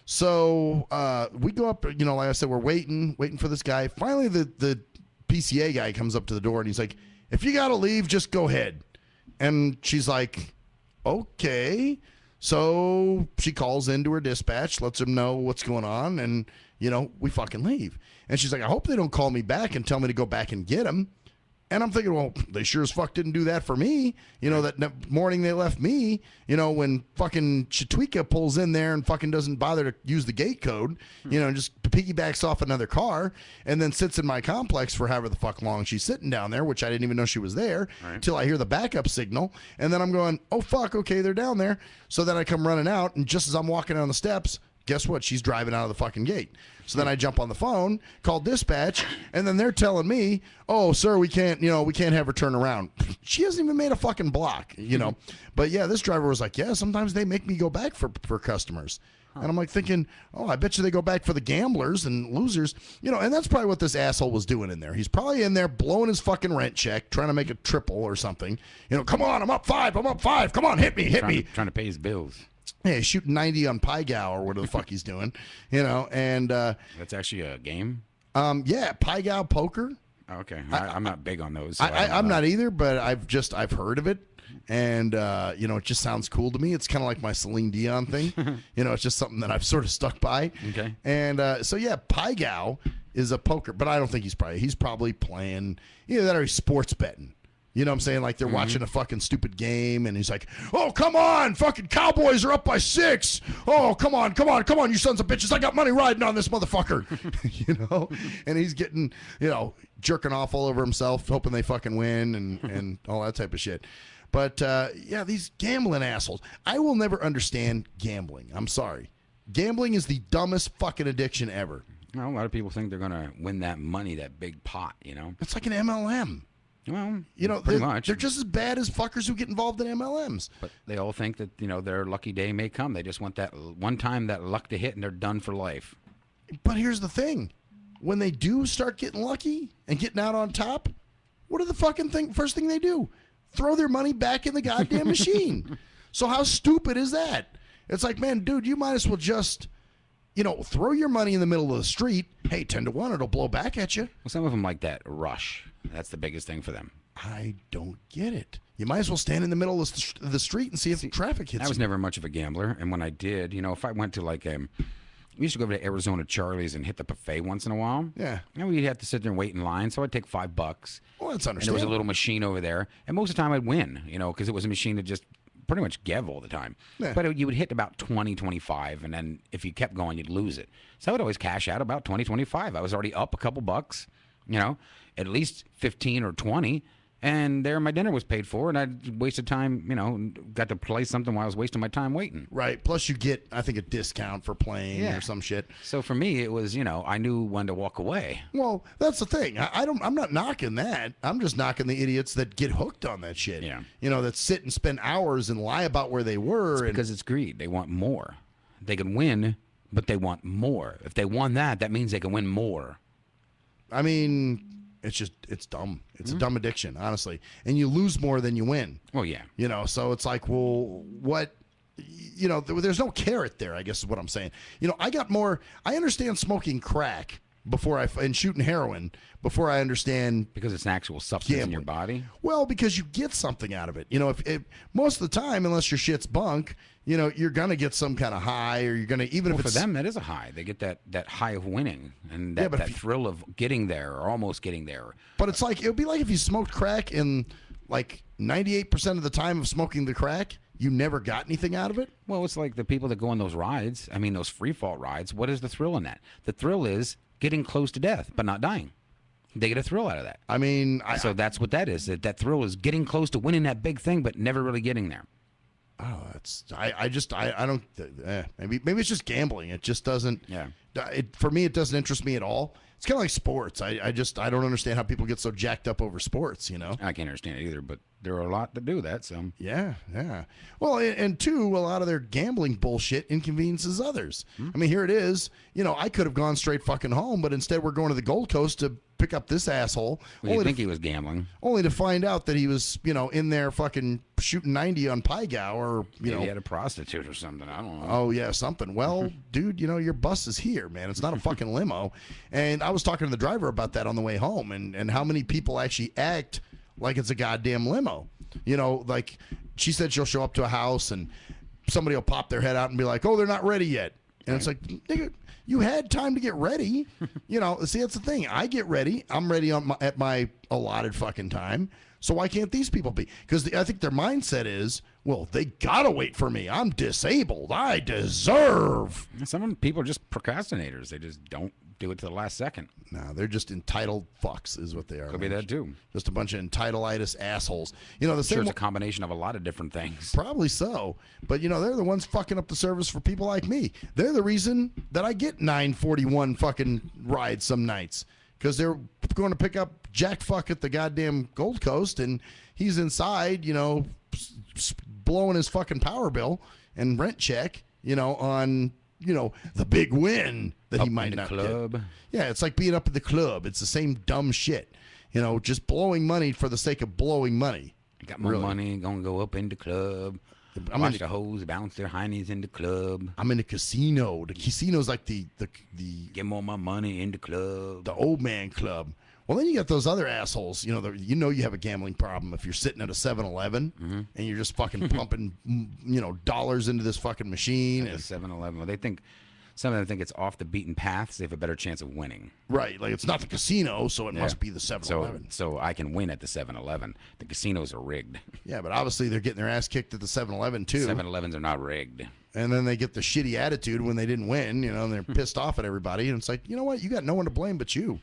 So we go up, you know, like I said, we're waiting for this guy. Finally, the PCA guy comes up to the door and he's like, if you got to leave, just go ahead. And she's like, okay. So she calls into her dispatch, lets them know what's going on, and, you know, we fucking leave. And she's like, I hope they don't call me back and tell me to go back and get him. And I'm thinking, well, they sure as fuck didn't do that for me. You know, that morning they left me, you know, when fucking Chatwika pulls in there and fucking doesn't bother to use the gate code, you know, just piggybacks off another car and then sits in my complex for however the fuck long she's sitting down there, which I didn't even know she was there until I hear the backup signal. And then I'm going, oh, fuck, okay, they're down there. So then I come running out, and just as I'm walking down the steps, guess what? She's driving out of the fucking gate. So then I jump on the phone, call dispatch, and then they're telling me, oh, sir, we can't have her turn around. She hasn't even made a fucking block, you know. But yeah, this driver was like, yeah, sometimes they make me go back for customers. And I'm like thinking, oh, I bet you they go back for the gamblers and losers. And that's probably what this asshole was doing in there. He's probably in there blowing his fucking rent check, trying to make a triple or something. Come on, I'm up 5. Come on, hit me. Trying to pay his bills. Yeah, he's shooting 90 on Pygow or whatever the fuck he's doing. And that's actually a game? Yeah, Pygow poker. Okay. I'm not big on those. So I'm not either, but I've heard of it. And, it just sounds cool to me. It's kind of like my Celine Dion thing. It's just something that I've sort of stuck by. Okay. And so, yeah, Pygow is a poker, but I don't think he's probably playing, either that or he's sports betting. You know what I'm saying? Like they're watching a fucking stupid game and he's like, oh, come on, fucking Cowboys are up by 6. Oh, come on, you sons of bitches. I got money riding on this motherfucker. And he's getting, jerking off all over himself, hoping they fucking win and all that type of shit. But, yeah, these gambling assholes. I will never understand gambling. I'm sorry. Gambling is the dumbest fucking addiction ever. Well, a lot of people think they're going to win that money, that big pot, It's like an MLM. Well, pretty much. They're just as bad as fuckers who get involved in MLMs. But they all think that, their lucky day may come. They just want that one time, that luck to hit, and they're done for life. But here's the thing. When they do start getting lucky and getting out on top, what are the fucking first thing they do? Throw their money back in the goddamn machine. So how stupid is that? It's like, man, dude, you might as well just, throw your money in the middle of the street. Hey, 10 to 1, it'll blow back at you. Well, some of them like that rush. That's the biggest thing for them. I don't get it. You might as well stand in the middle of the street and see if traffic hits you. I was never much of a gambler, and when I did, if I went to we used to go over to Arizona Charlie's and hit the buffet once in a while. Yeah. And we'd have to sit there and wait in line, so I'd take $5. Well, that's understandable. And there was a little machine over there, and most of the time I'd win, because it was a machine that just pretty much gave all the time. Yeah. But you would hit about 20, 25, and then if you kept going, you'd lose it. So I would always cash out about 20, 25. I was already up a couple bucks, at least 15 or 20. And there my dinner was paid for, and I wasted time, got to play something while I was wasting my time waiting. Right. Plus you get, I think, a discount for playing or some shit. So for me, it was, I knew when to walk away. Well, that's the thing. I'm not knocking that. I'm just knocking the idiots that get hooked on that shit. Yeah. That sit and spend hours and lie about where they were. Because it's greed. They want more. They can win, but they want more. If they won that means they can win more. I mean, it's dumb. It's a dumb addiction, honestly. And you lose more than you win. Oh, yeah. So it's like, well, what, there's no carrot there, I guess is what I'm saying. I understand smoking crack and shooting heroin before I understand. Because it's an actual substance in your body? Well, because you get something out of it. If most of the time, unless your shit's bunk, you're going to get some kind of high, or you're going to, even if it's... for them, that is a high. They get that high of winning and that thrill of getting there or almost getting there. But it's like, it would be like if you smoked crack and like 98% of the time of smoking the crack, you never got anything out of it? Well, it's like the people that go on those rides, those free fall rides, what is the thrill in that? The thrill is getting close to death, but not dying. They get a thrill out of that. So that's what that is. That thrill is getting close to winning that big thing, but never really getting there. Oh, I don't. Maybe it's just gambling. It just doesn't. Yeah. For me, it doesn't interest me at all. It's kind of like sports. I don't understand how people get so jacked up over sports. I can't understand it either. But there are a lot that do that. So yeah. Well, and two, a lot of their gambling bullshit inconveniences others. Here it is. I could have gone straight fucking home, but instead we're going to the Gold Coast to pick up this asshole. Well, you think he was gambling? Only to find out that he was, in there fucking shooting 90 on Pygow, or Maybe he had a prostitute or something. I don't know. Oh yeah, something. Well, dude, your bus is here, man. It's not a fucking limo. And I was talking to the driver about that on the way home, and how many people actually act like it's a goddamn limo. Like she said, she'll show up to a house and somebody will pop their head out and be like, "Oh, they're not ready yet." And it's like, nigga, you had time to get ready. See, that's the thing. I get ready. I'm ready at my allotted fucking time. So why can't these people be? Because I think their mindset is, well, they gotta wait for me. I'm disabled. I deserve. Some people are just procrastinators. They just don't do it to the last second. No, they're just entitled fucks is what they are. Could be that too. Just a bunch of entitleitis assholes. It's a combination of a lot of different things. Probably so. But, they're the ones fucking up the service for people like me. They're the reason that I get 941 fucking rides some nights. Because they're going to pick up Jack Fuck at the goddamn Gold Coast, and he's inside, blowing his fucking power bill and rent check, on the big win that Up he might in the not club. get. Yeah, it's like being up at the club. It's the same dumb shit. Just blowing money for the sake of blowing money. Got more money, gonna go up in the club. Watch the hoes bounce their heinies in the club. I'm in the casino. The casino's like the get more of my money in the club. The old man club. Well, then you got those other assholes. You have a gambling problem if you're sitting at a 7-Eleven and you're just fucking pumping, dollars into this fucking machine. At the 7-Eleven. Well, some of them think it's off the beaten path, so they have a better chance of winning. Right, like it's not the casino, so it must be the 7-Eleven. So I can win at the 7-Eleven. The casinos are rigged. Yeah, but obviously they're getting their ass kicked at the 7-Eleven too. 7-Elevens are not rigged. And then they get the shitty attitude when they didn't win, and they're pissed off at everybody. And it's like, you know what? You got no one to blame but you.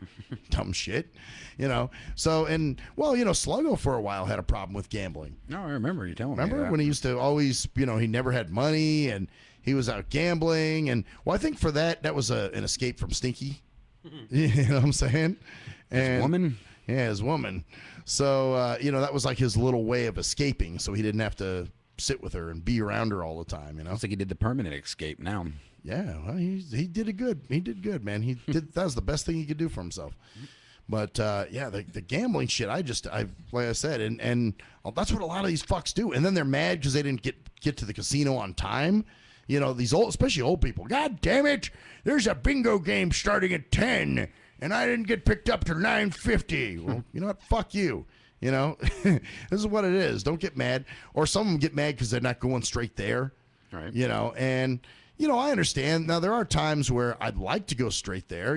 Dumb shit. So, Sluggo for a while had a problem with gambling. No, I remember you telling me Remember that. when he used to always, he never had money and he was out gambling. And, I think for that was an escape from Stinky. You know what I'm saying? His woman? Yeah, his woman. So, that was like his little way of escaping so he didn't have to sit with her and be around her all the time, Looks like he did the permanent escape now. Yeah, well, he did it good. He did good, man. That was the best thing he could do for himself. But the gambling shit, like I said, and that's what a lot of these fucks do. And then they're mad because they didn't get to the casino on time. These especially old people. God damn it! There's a bingo game starting at 10, and I didn't get picked up till 9:50. Well, you know what? Fuck you. This is what it is. Don't get mad. Or some of them get mad because they're not going straight there. Right. And I understand. Now, there are times where I'd like to go straight there.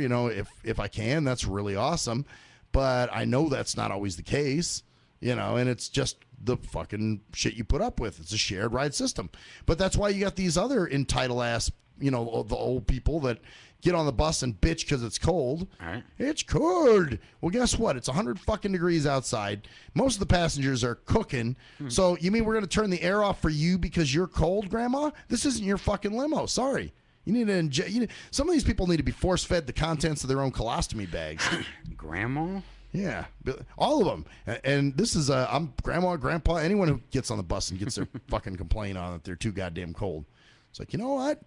If I can, that's really awesome. But I know that's not always the case. And it's just the fucking shit you put up with. It's a shared ride system. But that's why you got these other entitled ass, the old people that get on the bus and bitch because it's cold. All right. It's cold. Well, guess what? It's 100 fucking degrees outside. Most of the passengers are cooking. So you mean we're going to turn the air off for you because you're cold, Grandma? This isn't your fucking limo. Sorry. You need to inject. Some of these people need to be force-fed the contents of their own colostomy bags. Grandma? Yeah, all of them. And this is I'm Grandma, Grandpa, anyone who gets on the bus and gets their fucking complaint on that they're too goddamn cold. It's like, you know what?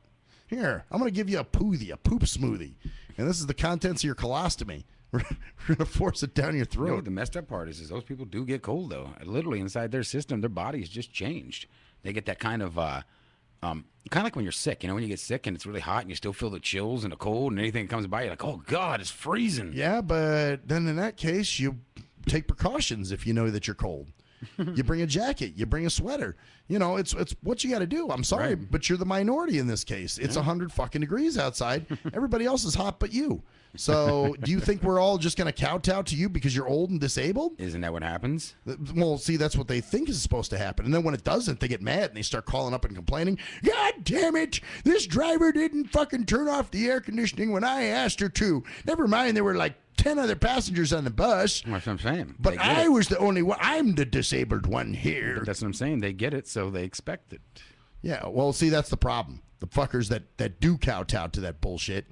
Here, I'm going to give you a poop smoothie. And this is the contents of your colostomy. We're going to force it down your throat. The messed up part is those people do get cold, though. Literally inside their system, their body's just changed. They get that kind of like when you're sick. When you get sick and it's really hot and you still feel the chills and the cold and anything that comes by, you're like, oh, God, it's freezing. Yeah, but then in that case, you take precautions if you know that you're cold. You bring a jacket. You bring a sweater. It's what you got to do. I'm sorry, but you're the minority in this case. It's 100 fucking degrees outside. Everybody else is hot but you. So do you think we're all just going to kowtow to you because you're old and disabled? Isn't that what happens? Well, see, that's what they think is supposed to happen. And then when it doesn't, they get mad and they start calling up and complaining. God damn it. This driver didn't fucking turn off the air conditioning when I asked her to. Never mind, there were like 10 other passengers on the bus. That's what I'm saying. But I was the only one. I'm the disabled one here. But that's what I'm saying. They get it, so they expect it. Yeah, well, see, that's the problem. The fuckers that do kowtow to that bullshit.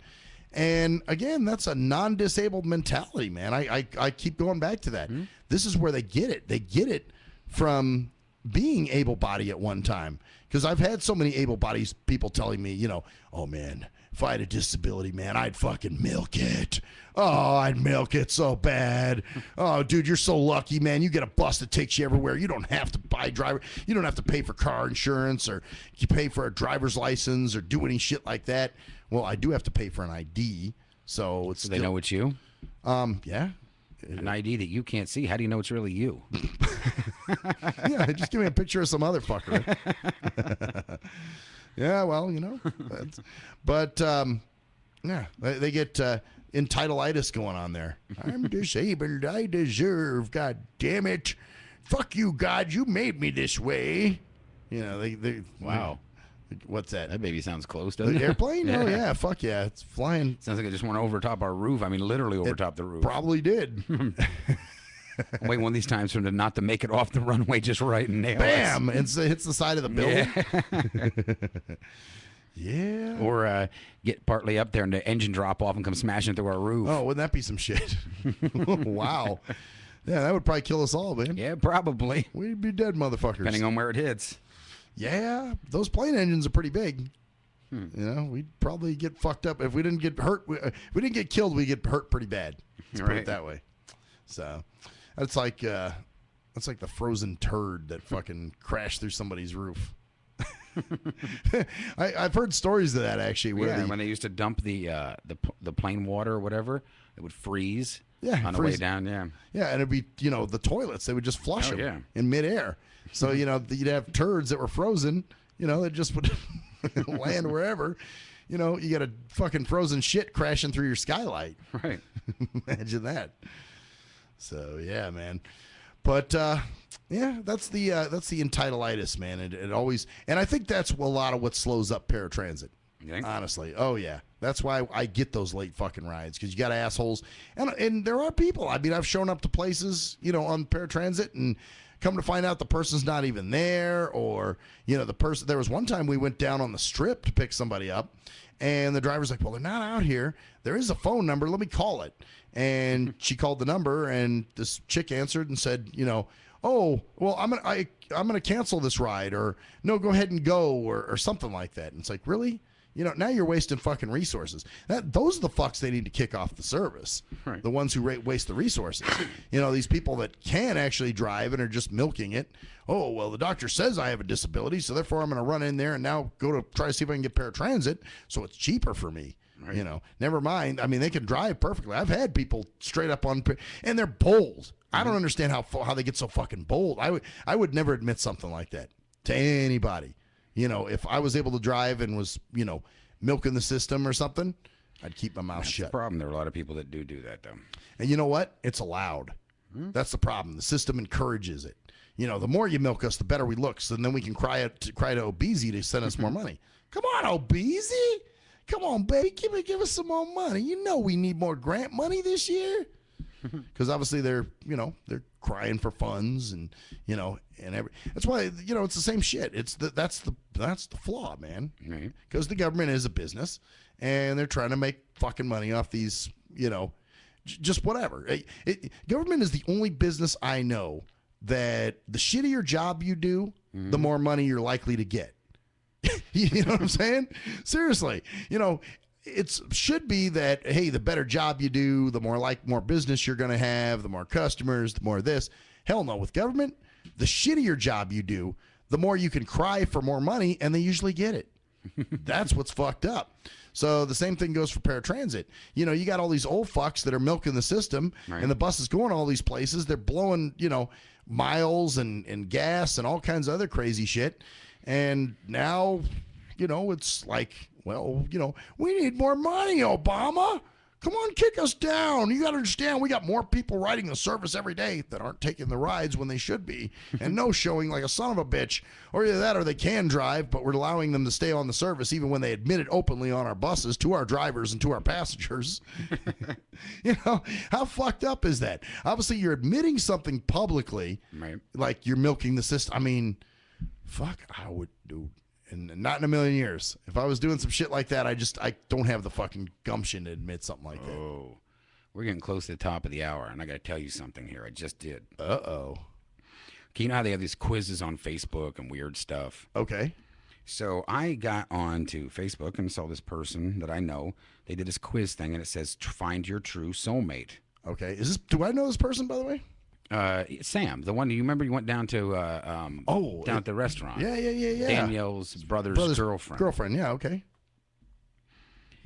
And again, that's a non-disabled mentality, man. I keep going back to that. This is where they get it. They get it from being able-bodied at one time. Because I've had so many able-bodied people telling me, oh, man, if I had a disability, man, I'd fucking milk it. Oh, I'd milk it so bad. Oh, dude, you're so lucky, man. You get a bus that takes you everywhere. You don't have to buy driver. You don't have to pay for car insurance or you pay for a driver's license or do any shit like that. Well, I do have to pay for an ID, so it's. So they know it's you? Yeah. An ID that you can't see. How do you know it's really you? Yeah, just give me a picture of some other fucker. Yeah, well, but yeah, they get entitleitis going on there. I'm disabled. I deserve. God damn it! Fuck you, God. You made me this way. They wow. What's that? That baby sounds close, doesn't it? Airplane? Oh, yeah. Fuck yeah. It's flying. Sounds like it just went over top our roof. I mean, literally over top the roof. Probably did. Wait, one of these times for them not to make it off the runway just right and nail Bam! It hits the side of the building. Yeah. Yeah. Or get partly up there and the engine drop off and come smashing through our roof. Oh, wouldn't that be some shit? Wow. Yeah, that would probably kill us all, man. Yeah, probably. We'd be dead, motherfuckers. Depending on where it hits. Yeah, those plane engines are pretty big. You know, we'd probably get fucked up if we didn't get hurt. If we didn't get killed, we get hurt pretty bad. Let's put it that way. So that's like the frozen turd that fucking crashed through somebody's roof. I've heard stories of that actually. Where when they used to dump the plain water or whatever, it would freeze. On the way down. And it'd be the toilets. They would just flush them in midair. So you'd have turds that were frozen. That just would land wherever. You got a fucking frozen shit crashing through your skylight. Right. Imagine that. So yeah, man. But that's the entitleitis, man. It always, and I think that's a lot of what slows up paratransit. Honestly, oh yeah, that's why I get those late fucking rides, because you got assholes, and there are people. I mean, I've shown up to places, on paratransit, and come to find out the person's not even there, or the person. There was one time we went down on the strip to pick somebody up, and the driver's like, "Well, they're not out here. There is a phone number. Let me call it." And she called the number, and this chick answered and said, "Oh, well, I'm gonna cancel this ride," or "No, go ahead and go," or something like that. And it's like, really? Now you're wasting fucking resources. Those are the fucks they need to kick off the service. Right. The ones who waste the resources. These people that can actually drive and are just milking it. Oh, well, the doctor says I have a disability, so therefore I'm going to run in there and now go to try to see if I can get paratransit, so it's cheaper for me. Right. Never mind. I mean, they can drive perfectly. I've had people straight up on, and they're bold. I don't understand how they get so fucking bold. I would never admit something like that to anybody. If I was able to drive and was, milking the system or something, I'd keep my mouth shut. That's the problem. There are a lot of people that do that, though. And you know what? It's allowed. That's the problem. The system encourages it. The more you milk us, the better we look. So then we can cry to Obese to send us more money. Come on, Obese. Come on, baby. Give us some more money. We need more grant money this year. Because obviously they're crying for funds and that's why it's the same shit. That's the flaw, man. Right. Because the government is a business and they're trying to make fucking money off these just whatever. Government is the only business I know that the shittier job you do, the more money you're likely to get. You know what I'm saying? Seriously, it should be that, hey, the better job you do, the more business you're going to have, the more customers, the more this. Hell no. With government, the shittier job you do, the more you can cry for more money, and they usually get it. That's what's fucked up. So the same thing goes for paratransit. You got all these old fucks that are milking the system, right, and the bus is going all these places. They're blowing, miles and gas and all kinds of other crazy shit. And now, it's like, well, we need more money, Obama. Come on, kick us down. You got to understand, we got more people riding the service every day that aren't taking the rides when they should be, and no showing like a son of a bitch. Or either that or they can drive, but we're allowing them to stay on the service even when they admit it openly on our buses to our drivers and to our passengers. How fucked up is that? Obviously, you're admitting something publicly, right, like you're milking the system. I mean, fuck, I would do. And not in a million years. If I was doing some shit like that, I don't have the fucking gumption to admit something like that. Oh, we're getting close to the top of the hour, and I got to tell you something here. I just did. Uh-oh. Okay, you know how they have these quizzes on Facebook and weird stuff? Okay. So I got on to Facebook and saw this person that I know. They did this quiz thing, and it says, find your true soulmate. Okay. Do I know this person, by the way? Sam, the one you remember you went down to down at the restaurant. Yeah. Danielle's brother's girlfriend. Yeah, okay.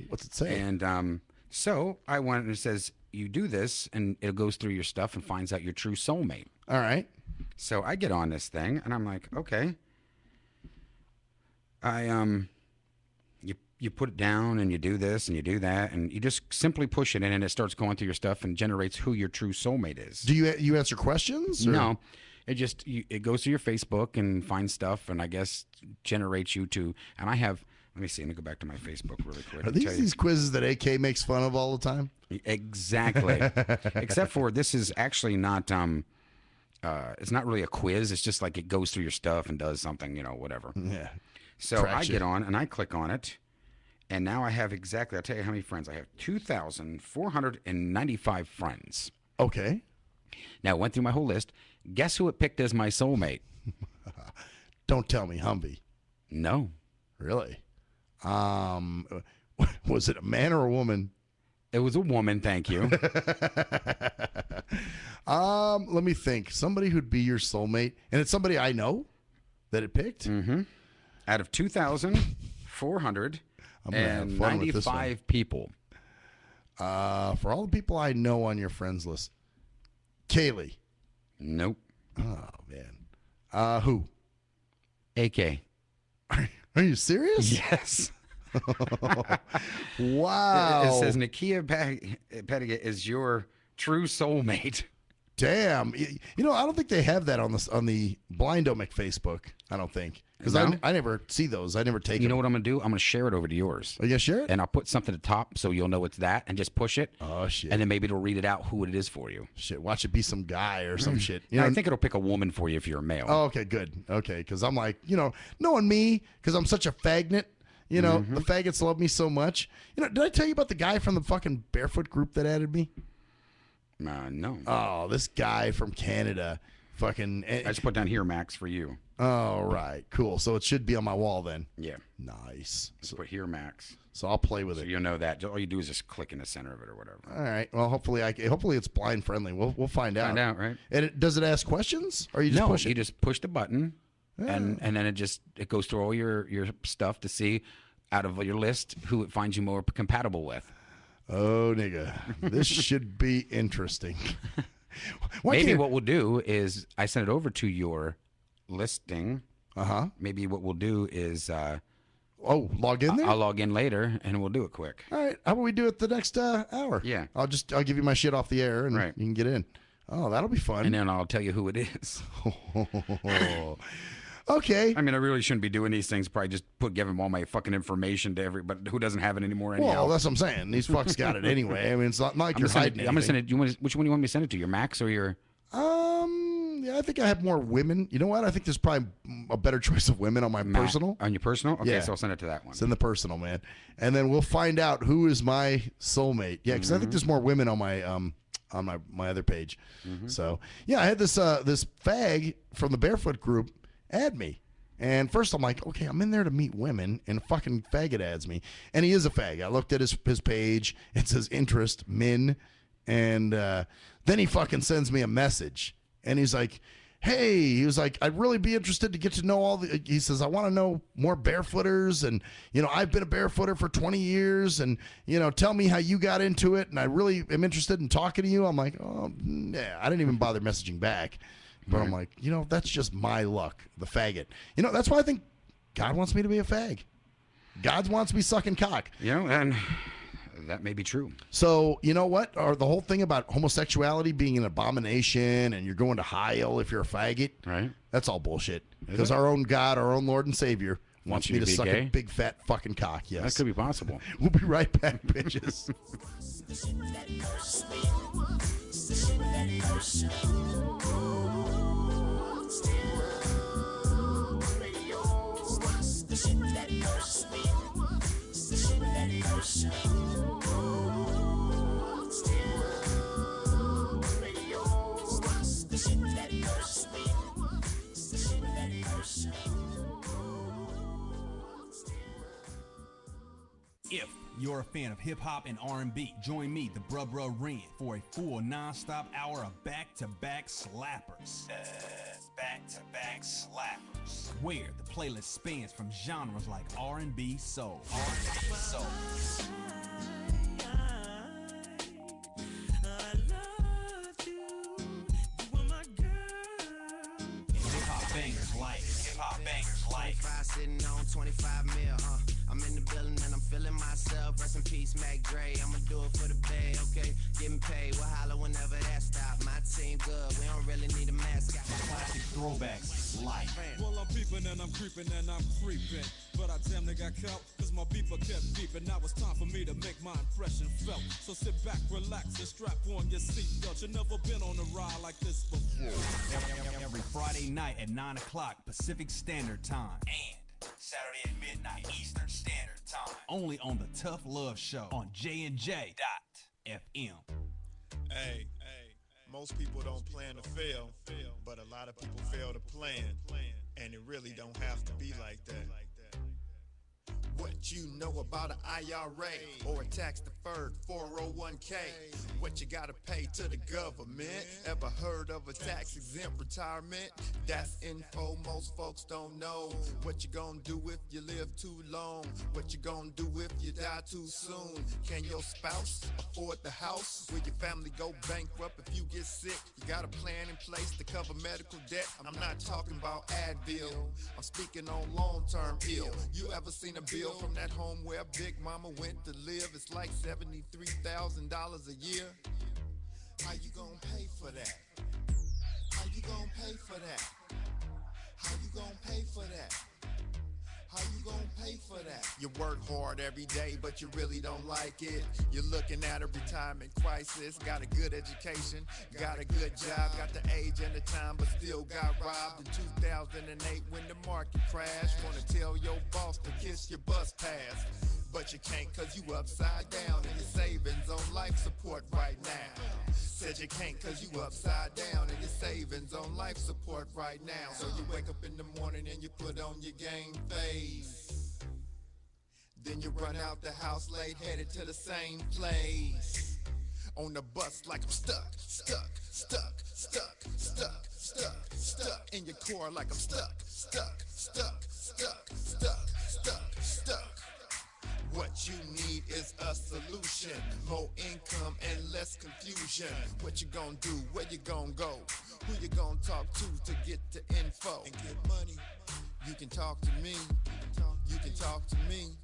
What's it say? And so I went and it says you do this and it goes through your stuff and finds out your true soulmate. All right. So I get on this thing and I'm like, okay. You put it down and you do this and you do that and you just simply push it in and it starts going through your stuff and generates who your true soulmate is. Do you answer questions? Or? No, it goes to your Facebook and finds stuff and I guess generates you to. And I have. Let me see. Let me go back to my Facebook really quick. Are these quizzes that AK makes fun of all the time? Exactly. Except for this is actually not. It's not really a quiz. It's just like it goes through your stuff and does something. Whatever. Yeah. So I get on and I click on it. And now I have I'll tell you how many friends. I have 2,495 friends. Okay. Now, I went through my whole list. Guess who it picked as my soulmate? Don't tell me Humvee. No. Really? Was it a man or a woman? It was a woman, thank you. Let me think. Somebody who'd be your soulmate, and it's somebody I know that it picked. Mm-hmm. Out of 2,495 people. For all the people I know on your friends list, Kaylee. Nope. Oh man. Who? AK. Are you serious? Yes. Wow. It says Nakia Pettigett is your true soulmate. Damn. I don't think they have that on the Blindomic Facebook. I don't think. Because No? I never see those. I never take You know them. what I'm going to do? I'm going to share it over to yours. Are you going to share it? And I'll put something at the top so you'll know it's that and just push it. Oh, shit. And then maybe it'll read it out who it is for you. Shit, watch it be some guy or some shit. I think it'll pick a woman for you if you're a male. Oh, okay, good. Okay, because I'm like, knowing me, because I'm such a faggot, the faggots love me so much. Did I tell you about the guy from the fucking barefoot group that added me? No. Oh, this guy from Canada. Fucking. I just put down here, Max, for you. Oh, right. Cool. So it should be on my wall then. Yeah. Nice. Just put here, Max. So I'll play with it. You'll know that. All you do is just click in the center of it or whatever. All right. Well, hopefully it's blind friendly. We'll find out. Find out, right? And does it ask questions, or you just push it? You just push the button, and then it goes through all your stuff to see out of your list who it finds you more compatible with. Oh, nigga, this should be interesting. Maybe what we'll do is I send it over to your listing. Maybe what we'll do is log in there. I'll log in later and we'll do it quick. All right. How about we do it the next hour? Yeah. I'll give you my shit off the air and you can get in. Oh, that'll be fun. And then I'll tell you who it is. Okay. I mean, I really shouldn't be doing these things. Probably just give them all my fucking information to everybody who doesn't have it anymore. Anyhow. Well, that's what I'm saying. These fucks got it anyway. I mean, it's not like you're hiding anything. I'm gonna send it. Which one do you want me to send it to? Your Max or your? Yeah, I think I have more women. You know what? I think there's probably a better choice of women on my personal. On your personal? Okay, Yeah. so I'll send it to that one. Send the personal, man, and then we'll find out who is my soulmate. Yeah, because I think there's more women on my on my other page. So yeah, I had this this fag from the barefoot group add me. And first I'm like, okay, I'm in there to meet women, and fucking faggot adds me. And he is a fag. I looked at his page. It says interest, min. And then he fucking sends me a message. And he's like, hey, he was like, I'd really be interested to get to know he says, I want to know more barefooters. And, I've been a barefooter for 20 years. And, tell me how you got into it. And I really am interested in talking to you. I'm like, oh, yeah. I didn't even bother messaging back. But I'm like, that's just my luck, the faggot. That's why I think God wants me to be a fag. God wants me sucking cock. And that may be true. So, you know what? Or the whole thing about homosexuality being an abomination and you're going to hell if you're a faggot. Right. That's all bullshit. Because our own God, our own Lord and Savior, wants me to suck a big fat fucking cock. Yes. That could be possible. We'll be right back, bitches. If you're a fan of hip-hop and R&B, join me, the Bruh Ren, for a full non-stop hour of back-to-back slappers. Back-to-back slappers. Where the playlist spans from genres like R&B, soul. Hip-hop bangers like 25 sitting on 25 mil, I'm in the building and I'm feeling myself. Rest in peace, Mac Dre. I'ma do it for the bay, okay? Getting paid, we'll holler whenever that stop. My team good, we don't really need a mascot. classic throwbacks like. Well, I'm peeping and I'm creeping and I'm creeping. But I damn near got caught, cause my beeper kept beeping. Now it's time for me to make my impression felt. So sit back, relax, and strap on your seatbelt. You've never been on a ride like this before. Every Friday night at 9 o'clock Pacific Standard Time. And Saturday at midnight Eastern Standard Time. Only on the Tough Love Show on JNJ.FM. Hey, most people don't plan to fail, but a lot of people fail to plan, and it really don't have to be like that. What you know about an IRA or a tax-deferred 401k? What you gotta pay to the government? Ever heard of a tax-exempt retirement? That's info most folks don't know. What you gonna do if you live too long? What you gonna do if you die too soon? Can your spouse afford the house? Will your family go bankrupt if you get sick? You got a plan in place to cover medical debt? I'm not talking about Advil, I'm speaking on long-term ill. You ever seen a bill from that home where Big Mama went to live? It's like $73,000 a year. How you gonna pay for that? How you gonna pay for that? How you gonna pay for that? How you gonna pay for that? You work hard every day, but you really don't like it. You're looking at a retirement crisis. Got a good education, got a good job, got the age and the time, but still got robbed in 2008 when the market crashed. Wanna tell your boss to kiss your bus pass, but you can't cause you upside down and your savings on life support right now. Said you can't cause you upside down and your savings on life support right now. So you wake up in the morning and you put on your game face. Then you run out the house late, headed to the same place. On the bus like I'm stuck in your core like I'm stuck. What you need is a solution, more income and less confusion. What you gonna do, where you gonna go, who you gonna talk to get the info and get money. You can talk to me, you can talk to me.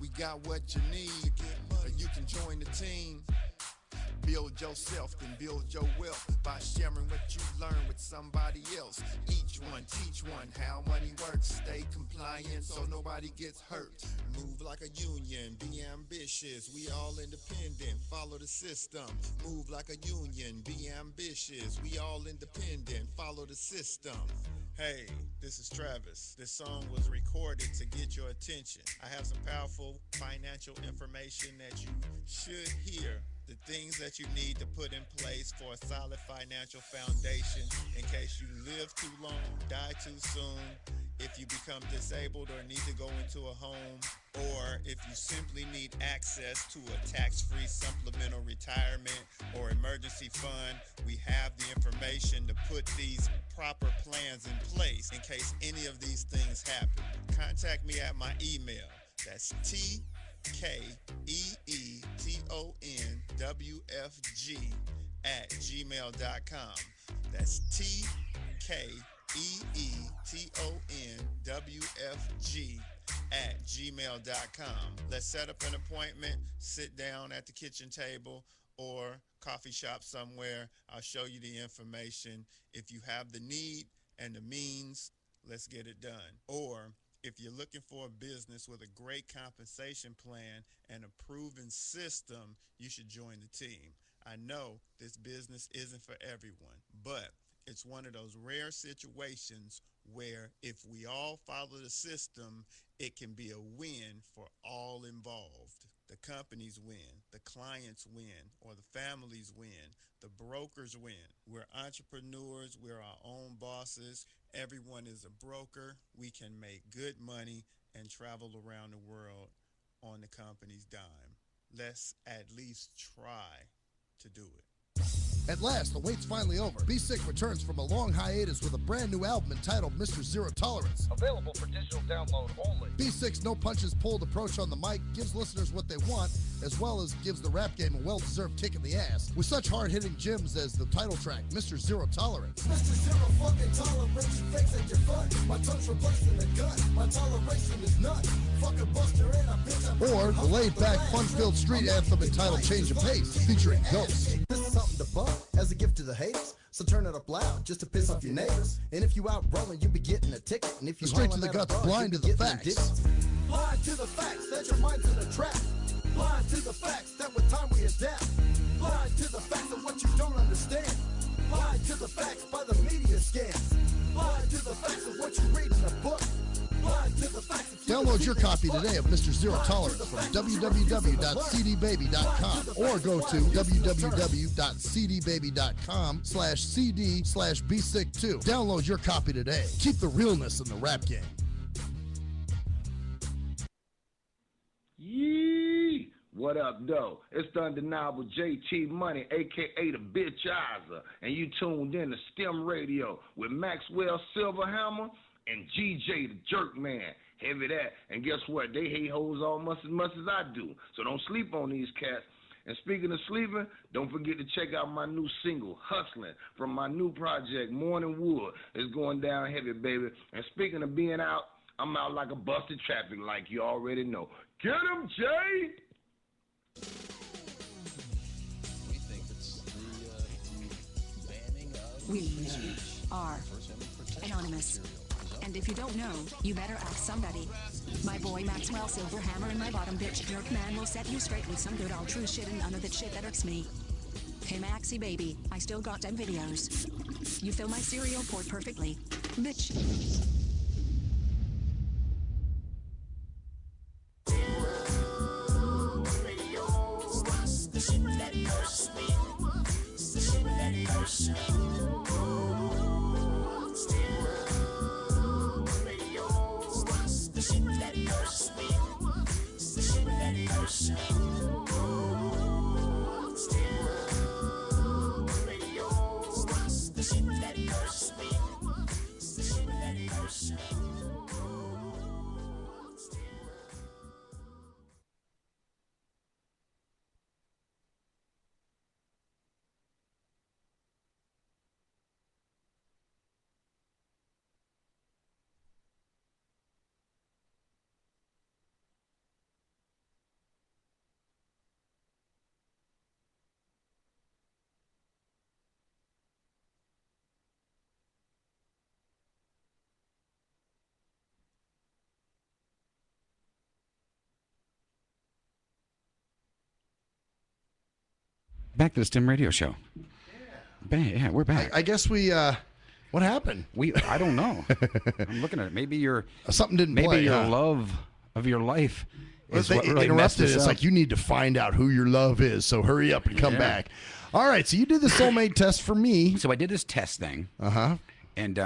We got what you need, or you can join the team. Build yourself, then build your wealth by sharing what you learn with somebody else. Each one, teach one how money works. Stay compliant so nobody gets hurt. Move like a union, be ambitious. We all independent, follow the system. Move like a union, be ambitious. We all independent, follow the system. Hey, this is Travis. This song was recorded to get your attention. I have some powerful financial information that you should hear. The things that you need to put in place for a solid financial foundation in case you live too long, die too soon, if you become disabled or need to go into a home, or if you simply need access to a tax-free supplemental retirement or emergency fund. We have the information to put these proper plans in place in case any of these things happen. Contact me at my email. That's TKEETONWFG@gmail.com. That's TKEETONWFG@gmail.com. Let's set up an appointment, sit down at the kitchen table or coffee shop somewhere. I'll show you the information. If you have the need and the means, let's get it done. Or if you're looking for a business with a great compensation plan and a proven system, you should join the team. I know this business isn't for everyone, but it's one of those rare situations where if we all follow the system, it can be a win for all involved. The companies win, the clients win, or the families win, the brokers win. We're entrepreneurs, we're our own bosses. Everyone is a broker. We can make good money and travel around the world on the company's dime. Let's at least try to do it. At last, the wait's finally over. Be Sick returns from a long hiatus with a brand new album entitled Mr. Zero Tolerance. Available for digital download only. Be Sick's no punches pulled approach on the mic gives listeners what they want, as well as gives the rap game a well-deserved kick in the ass, with such hard-hitting gems as the title track, Mr. Zero Tolerance. Mr. Zero fucking tolerance, you fakes at your fun. My tongue's replacing the gun. My toleration is none. Fucking buster and a bitch. Or the laid-back, fun-filled street anthem entitled Change of Pace, featuring Ghost. This is something to bump as a gift to the haters. So turn it up loud just to piss off your neighbors. And if you out rolling, you be getting a ticket. And if you Straight to the guts, blind to the facts. Blind to the facts that your mind's in a trap. Blind to the facts that with time we adapt. Blind to the facts of what you don't understand. Blind to the facts by the media scans. Blind to the facts of what you read in a book. Blind to the facts of Download your copy today of Mr. Zero Tolerance from www.cdbaby.com or go to www.cdbaby.com/cd/bsick2. Download your copy today. Keep the realness in the rap game. What up, though? It's the undeniable JT Money, a.k.a. the Bitchizer, and you tuned in to STIM Radio with Maxwell Silverhammer and GJ the Jerk Man. Heavy that. And guess what? They hate hoes almost as much as I do. So don't sleep on these cats. And speaking of sleeping, don't forget to check out my new single, Hustling, from my new project, Morning Wood. It's going down heavy, baby. And speaking of being out, I'm out like a busted traffic light, you already know. Get him, Jay! We think it's the banning of We speech are anonymous. And if you don't know, you better ask somebody. My boy Maxwell Silverhammer and my bottom bitch Jerk Man will set you straight with some good all true shit and none of that shit that irks me. Hey Maxie baby, I still got them videos. You fill my cereal port perfectly. Bitch. Back to the STIM radio show. Yeah, we're back. I guess we, what happened? I don't know. I'm looking at it. Maybe your something didn't maybe play, your huh? love of your life is They what really messed interrupted. us It's up. like you need to find out who your love is, so hurry up and come Yeah. back. All right, so you did the soulmate test for me. So I did this test thing. Uh-huh. And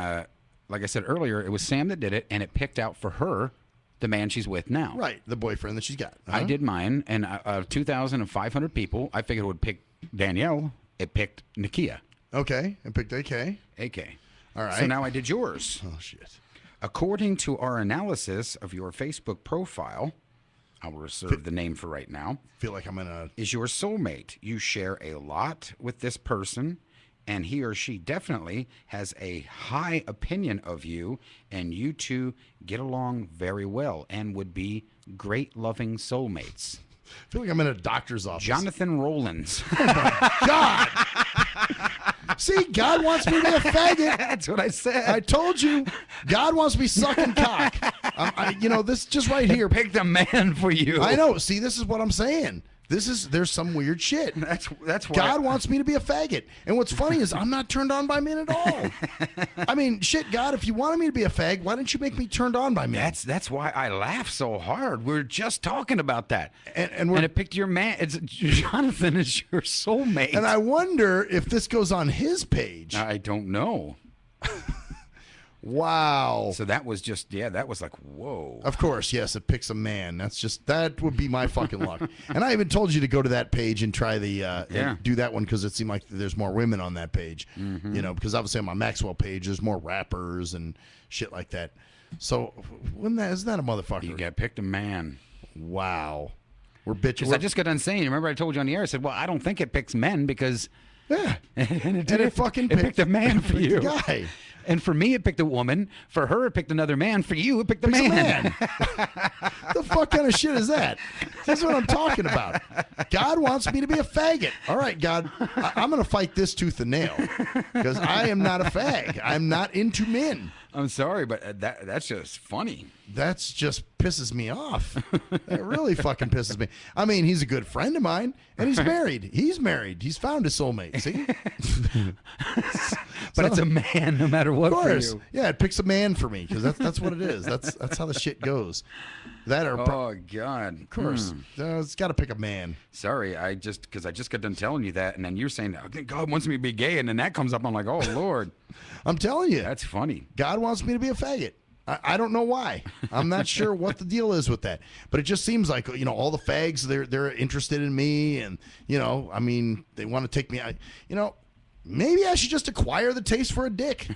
like I said earlier, it was Sam that did it, and it picked out for her the man she's with now. Right, the boyfriend that she's got. I did mine, and 2,500 people, I figured it would pick Danielle. It picked Nakia. Okay, and picked AK. AK. All right. So now I did yours. Oh, shit. According to our analysis of your Facebook profile, I'll reserve the name for right now. Feel like I'm in a... Is your soulmate. You share a lot with this person, and he or she definitely has a high opinion of you, and you two get along very well and would be great loving soulmates. I feel like I'm in a doctor's office. Jonathan Rollins. Oh, my God. See, God wants me to be a faggot. That's what I said. I told you. God wants me sucking cock. This just right here. Picked a man for you. I know. See, this is what I'm saying. There's some weird shit. That's why God wants me to be a faggot. And what's funny is I'm not turned on by men at all. I mean, shit, God, if you wanted me to be a fag, why didn't you make me turned on by men? That's why I laugh so hard. We're just talking about that. And it picked your man. Jonathan is your soulmate. And I wonder if this goes on his page. I don't know. Wow. So that was just, that was like, whoa. Of course, yes, it picks a man. That would be my fucking luck. And I even told you to go to that page and try and do that one because it seemed like there's more women on that page. Mm-hmm. Because obviously on my Maxwell page, there's more rappers and shit like that. So, isn't that a motherfucker? You got picked a man. Wow. We're bitching. I just got done saying, remember I told you on the air, I said, well, I don't think it picks men because... Yeah. and it fucking picked a man for you. The guy. And for me, it picked a woman. For her, it picked another man. For you, it picked a man. The fuck kind of shit is that? That's what I'm talking about. God wants me to be a faggot. All right, God, I'm going to fight this tooth and nail because I am not a fag. I'm not into men. I'm sorry, but that's just funny. That's just pisses me off. That really fucking pisses me. I mean, he's a good friend of mine, and he's married. He's married. He's found a soulmate. See? But it's a man no matter what. Of course. For you. Yeah, it picks a man for me because that's what it is. That's how the shit goes. Oh, God. Of course. It's got to pick a man. Sorry, because I just got done telling you that, and then you're saying, oh, God wants me to be gay, and then that comes up, I'm like, oh, Lord. I'm telling you. That's funny. God wants me to be a faggot. I don't know why. I'm not sure what the deal is with that. But it just seems like, all the fags, they're interested in me. And, I mean, they want to take me out. Maybe I should just acquire the taste for a dick.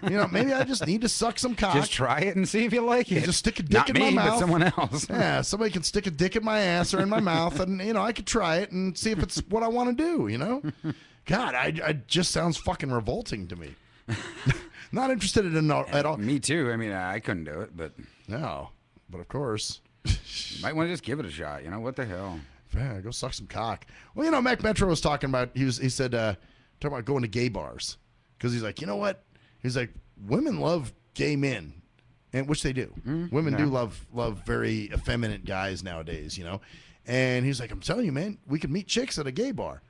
Maybe I just need to suck some cock. Just try it and see if you like it. Just stick a dick Not in me, my mouth. but someone else. Yeah, somebody can stick a dick in my ass or in my mouth, and I could try it and see if it's what I want to do. God, I just sounds fucking revolting to me. Not interested in it at all. Me too. I mean, I couldn't do it, but no. But of course, you might want to just give it a shot. What the hell? Yeah, go suck some cock. Well, Mac Metro was talking about. He said talking about going to gay bars because he's like, you know what? He's like, women love gay men, and which they do. Women do love very effeminate guys nowadays. And he's like, I'm telling you, man, we could meet chicks at a gay bar.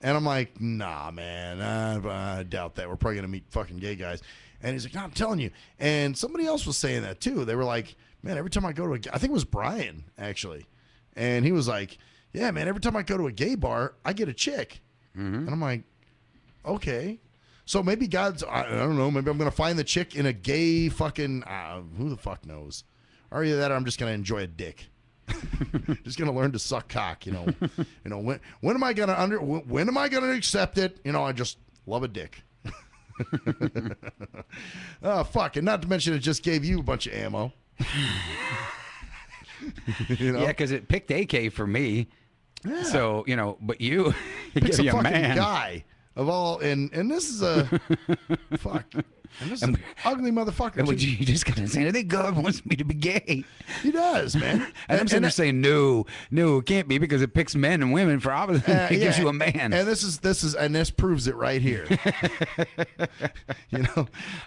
And I'm like, nah, man, I doubt that. We're probably going to meet fucking gay guys. And he's like, no, I'm telling you. And somebody else was saying that, too. They were like, man, every time I go to I think it was Brian, actually. And he was like, yeah, man, every time I go to a gay bar, I get a chick. And I'm like, okay. So maybe God's, I don't know, maybe I'm going to find the chick in a gay fucking, who the fuck knows? Or either that or I'm just going to enjoy a dick. Just gonna learn to suck cock, when am I gonna accept it? I just love a dick. Oh fuck, and not to mention it just gave you a bunch of ammo. Yeah, because it picked AK for me. Yeah. So but you picks give a you a fucking man guy of all, and this is a fuck. And this is an ugly motherfucker. And you just gotta say, I think God wants me to be gay. He does, man. And I'm sitting there saying, no, it can't be because it picks men and women for opposite. It gives you a man. And this proves it right here.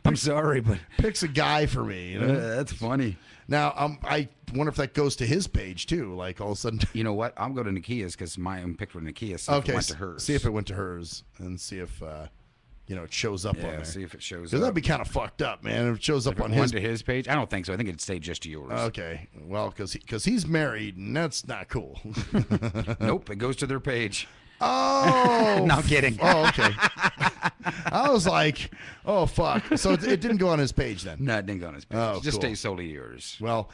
I'm sorry, but picks a guy for me. That's funny. Now, I wonder if that goes to his page too. Like all of a sudden, you know what? I'll go to Nikia's because mine picked with Nikia's. So okay, it went to hers. See if it went to hers, and see if it shows up on there. See if it shows up. Because that'd be kind of fucked up, man. If it shows up on his page, I don't think so. I think it'd stay just to yours. Okay, well, because he's married, and that's not cool. Nope, it goes to their page. Oh, no, I'm kidding. Oh, okay. I was like, oh fuck. So it didn't go on his page then. No, it didn't go on his page. Oh, just cool. stay solely yours. Well,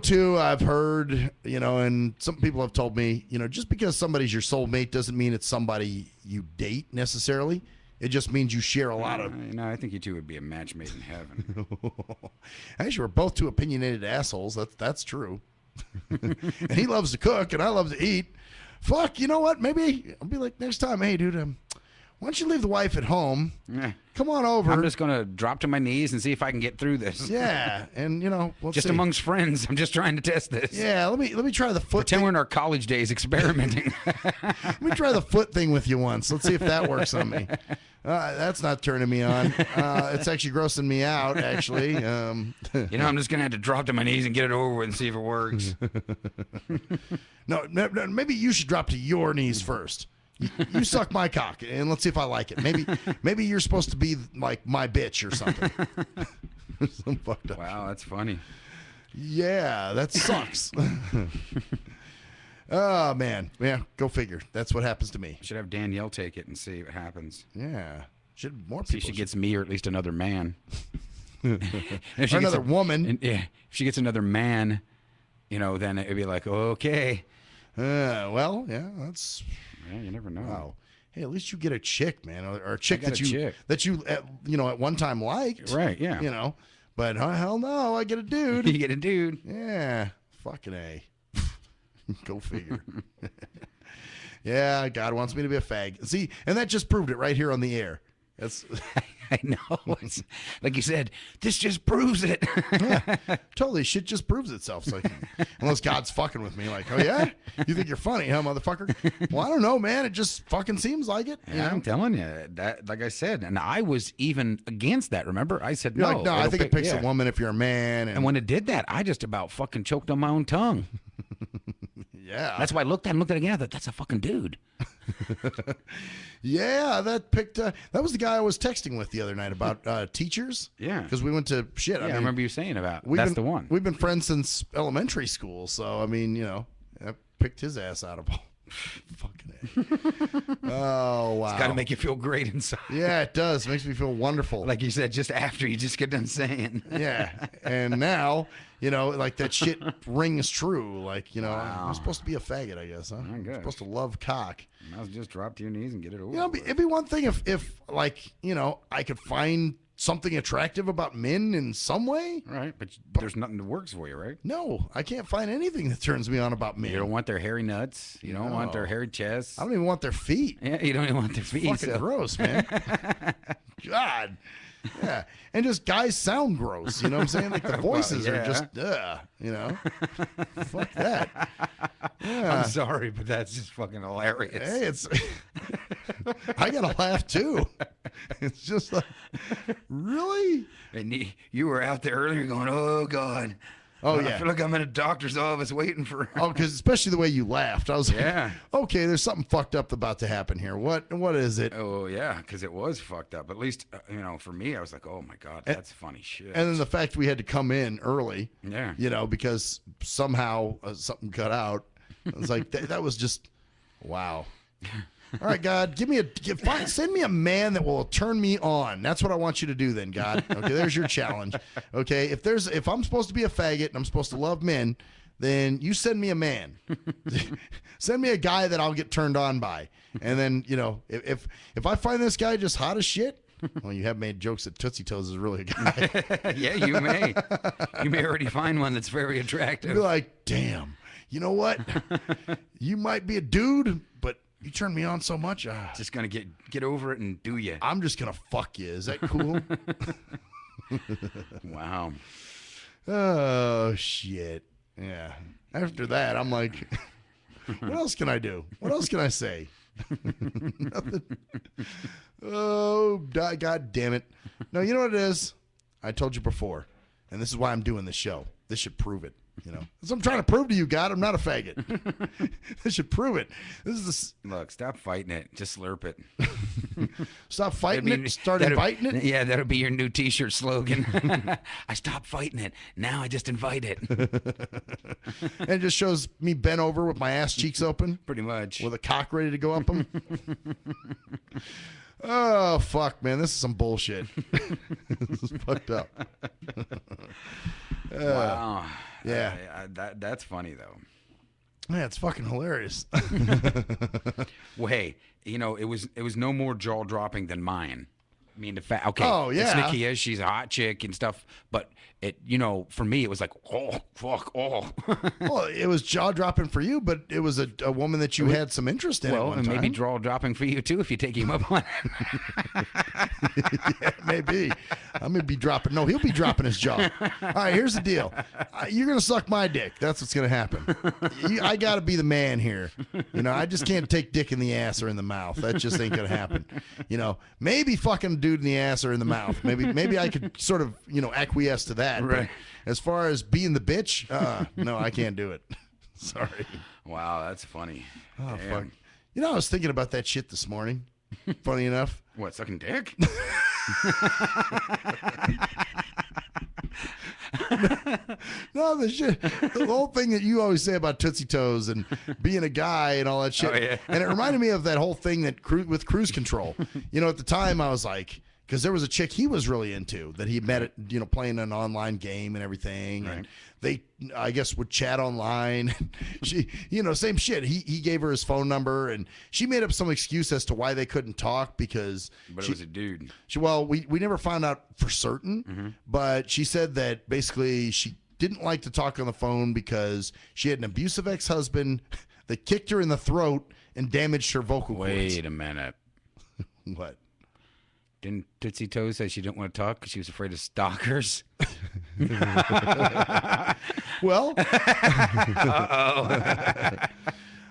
too, I've heard, and some people have told me, just because somebody's your soulmate doesn't mean it's somebody you date necessarily. It just means you share a lot of. No, I think you two would be a match made in heaven. Actually, we're both two opinionated assholes. That's true. And he loves to cook, and I love to eat. Fuck, you know what? Maybe I'll be like next time, hey, dude, why don't you leave the wife at home? Yeah. Come on over. I'm just gonna drop to my knees and see if I can get through this. Yeah, and we'll just see. Amongst friends. I'm just trying to test this. Yeah, let me try the foot. Pretend we're in our college days experimenting. Let me try the foot thing with you once. Let's see if that works on me. That's not turning me on. It's actually grossing me out. Actually, I'm just gonna have to drop to my knees and get it over with and see if it works. No, maybe you should drop to your knees first. You suck my cock, and let's see if I like it. Maybe you're supposed to be like my bitch or something. Some fucked up. Wow, that's funny. Yeah, that sucks. Oh man, yeah, go figure. That's what happens to me. Should have Danielle take it and see what happens. Yeah, more people. See if she gets me or at least another man. Or another woman. If she gets another man, then it'd be like, okay. Well, yeah, that's. Yeah, you never know. Wow. Hey, at least you get a chick, man, or a chick that you at one time liked. Right. Yeah. But hell no, I get a dude. You get a dude. Yeah. Fucking A. Go figure. Yeah, God wants me to be a fag. See, and that just proved it right here on the air. That's. I know. It's, like you said, this just proves it. Yeah, totally. Shit just proves itself. It's like, unless God's fucking with me, like, oh yeah, you think you're funny, huh, motherfucker? Well, I don't know, man. It just fucking seems like it. Yeah, I'm telling you that. Like I said, and I was even against that. Remember, I said no. No, I think it picks a woman if you're a man. And when it did that, I just about fucking choked on my own tongue. Yeah, that's why I looked at it again. I thought, that's a fucking dude. Yeah, that picked. That was the guy I was texting with the other night about teachers. Yeah, because we went to shit. Yeah, I remember you saying about that's the one. We've been friends since elementary school, so I mean, I picked his ass out of Oh, wow. It's got to make you feel great inside. Yeah, it does. It makes me feel wonderful. Like you said, just after you just get done saying. Yeah. And now, like that shit rings true. Like, I'm supposed to be a faggot, I guess, huh? I'm supposed to love cock. I'll just drop to your knees and get it over. It'd be one thing if I could find something attractive about men in some way. Right, but there's nothing that works for you, right? No, I can't find anything that turns me on about men. You don't want their hairy nuts. You don't want their hairy chests. I don't even want their feet. Yeah, you don't even want their feet. It's fucking gross, man. God. Yeah. And just guys sound gross. You know what I'm saying? Like the voices are just, fuck that. Yeah. I'm sorry, but that's just fucking hilarious. Hey, I got to laugh too. It's just like, really? And you were out there earlier going, oh, God. Oh, I feel like I'm in a doctor's office waiting for. Oh, because especially the way you laughed. I was like, okay, there's something fucked up about to happen here. What is it? Oh, yeah, because it was fucked up. At least, for me, I was like, oh, my God, that's funny shit. And then the fact we had to come in early, yeah, because somehow something cut out. I was like, that was just, wow. All right, God, send me a man that will turn me on. That's what I want you to do then, God. Okay, there's your challenge. Okay, if I'm supposed to be a faggot and I'm supposed to love men, then you send me a man. Send me a guy that I'll get turned on by. And then, if I find this guy just hot as shit, well, you have made jokes that Tootsie Toes is really a guy. Yeah, you may. You may already find one that's very attractive. Be like, damn, you know what? You might be a dude, but you turn me on so much. Just gonna get over it and do you. I'm just gonna fuck you. Is that cool? Wow. Oh shit. Yeah. After that, I'm like, what else can I do? What else can I say? Nothing. Oh, God damn it. No, you know what it is? I told you before, and this is why I'm doing this show. This should prove it. That's what I'm trying to prove to you, God. I'm not a faggot. This should prove it. Look, stop fighting it. Just slurp it. Stop fighting it. Start inviting it. Yeah, that'll be your new T-shirt slogan. I stopped fighting it. Now I just invite it. And it just shows me bent over with my ass cheeks open, pretty much, with a cock ready to go up them. Oh fuck, man! This is some bullshit. This is fucked up. Wow. Yeah. That's funny though. Man, it's fucking hilarious. Well, hey, it was no more jaw dropping than mine. I mean, the fact, okay, oh yeah, it's Nikki is, she's a hot chick and stuff, but it, for me, it was like, oh fuck, oh. Well, it was jaw dropping for you, but it was a woman that you had some interest in. Well, at one and time. maybe jaw dropping for you too if you take him up on it. Yeah, maybe. I'm gonna be dropping. No, he'll be dropping his jaw. All right, here's the deal. You're gonna suck my dick. That's what's gonna happen. I gotta be the man here. I just can't take dick in the ass or in the mouth. That just ain't gonna happen. Maybe fucking a dude in the ass or in the mouth. Maybe I could sort of acquiesce to that. Right. But as far as being the bitch, no, I can't do it. Sorry. Wow, that's funny. Oh Damn. fuck. I was thinking about that shit this morning. Funny enough. What, sucking dick? No, the whole thing that you always say about Tootsie Toes and being a guy and all that shit. Oh, yeah. And it reminded me of that whole thing with cruise control. At the time I was like, because there was a chick he was really into that he met at, playing an online game and everything. Right. And they, I guess, would chat online. She, same shit. He gave her his phone number and she made up some excuse as to why they couldn't talk because. But it was a dude. We never found out for certain, but she said that basically she didn't like to talk on the phone because she had an abusive ex-husband that kicked her in the throat and damaged her vocal cords. Wait a minute. What? Didn't Tootsie Toes say she didn't want to talk because she was afraid of stalkers? Well, uh-oh.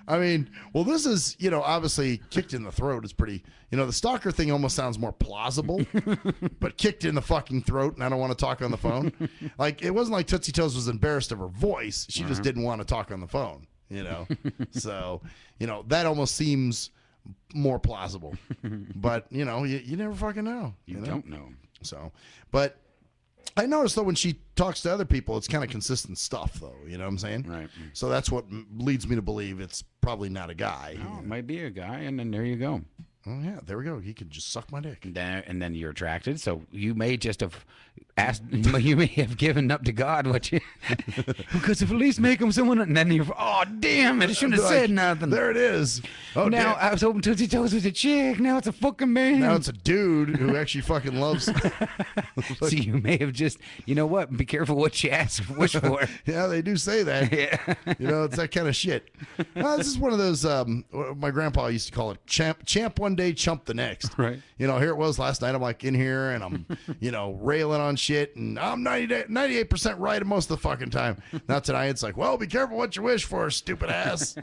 I mean, well, this is, obviously kicked in the throat is pretty, the stalker thing almost sounds more plausible, but kicked in the fucking throat and I don't want to talk on the phone. Like, it wasn't like Tootsie Toes was embarrassed of her voice. She just didn't want to talk on the phone, So, that almost seems more plausible. But, you never fucking know. You don't know. So, but I noticed, though, when she talks to other people, it's kind of consistent stuff, though. You know what I'm saying? Right. So that's what leads me to believe it's probably not a guy. Oh, it might be a guy, and then there you go. Oh, yeah, there we go. He could just suck my dick. And then you're attracted, so you may just have asked, you may have given up to God what you, because if at least make him someone, and then you're, oh, damn it, I shouldn't have said nothing. There it is. Oh, now, damn. I was hoping Tootsie Toes was a chick, now it's a fucking man. Now it's a dude who actually fucking loves. So you may have just, you know what, be careful what you wish for. Yeah, they do say that. Yeah. You know, it's that kind of shit. This is one of those, my grandpa used to call it champ one day, chump the next. Right. You know, here it was last night. I'm like in here and I'm, you know, railing on shit and I'm 98% right most of the fucking time. Now tonight it's like, well, be careful what you wish for, stupid ass.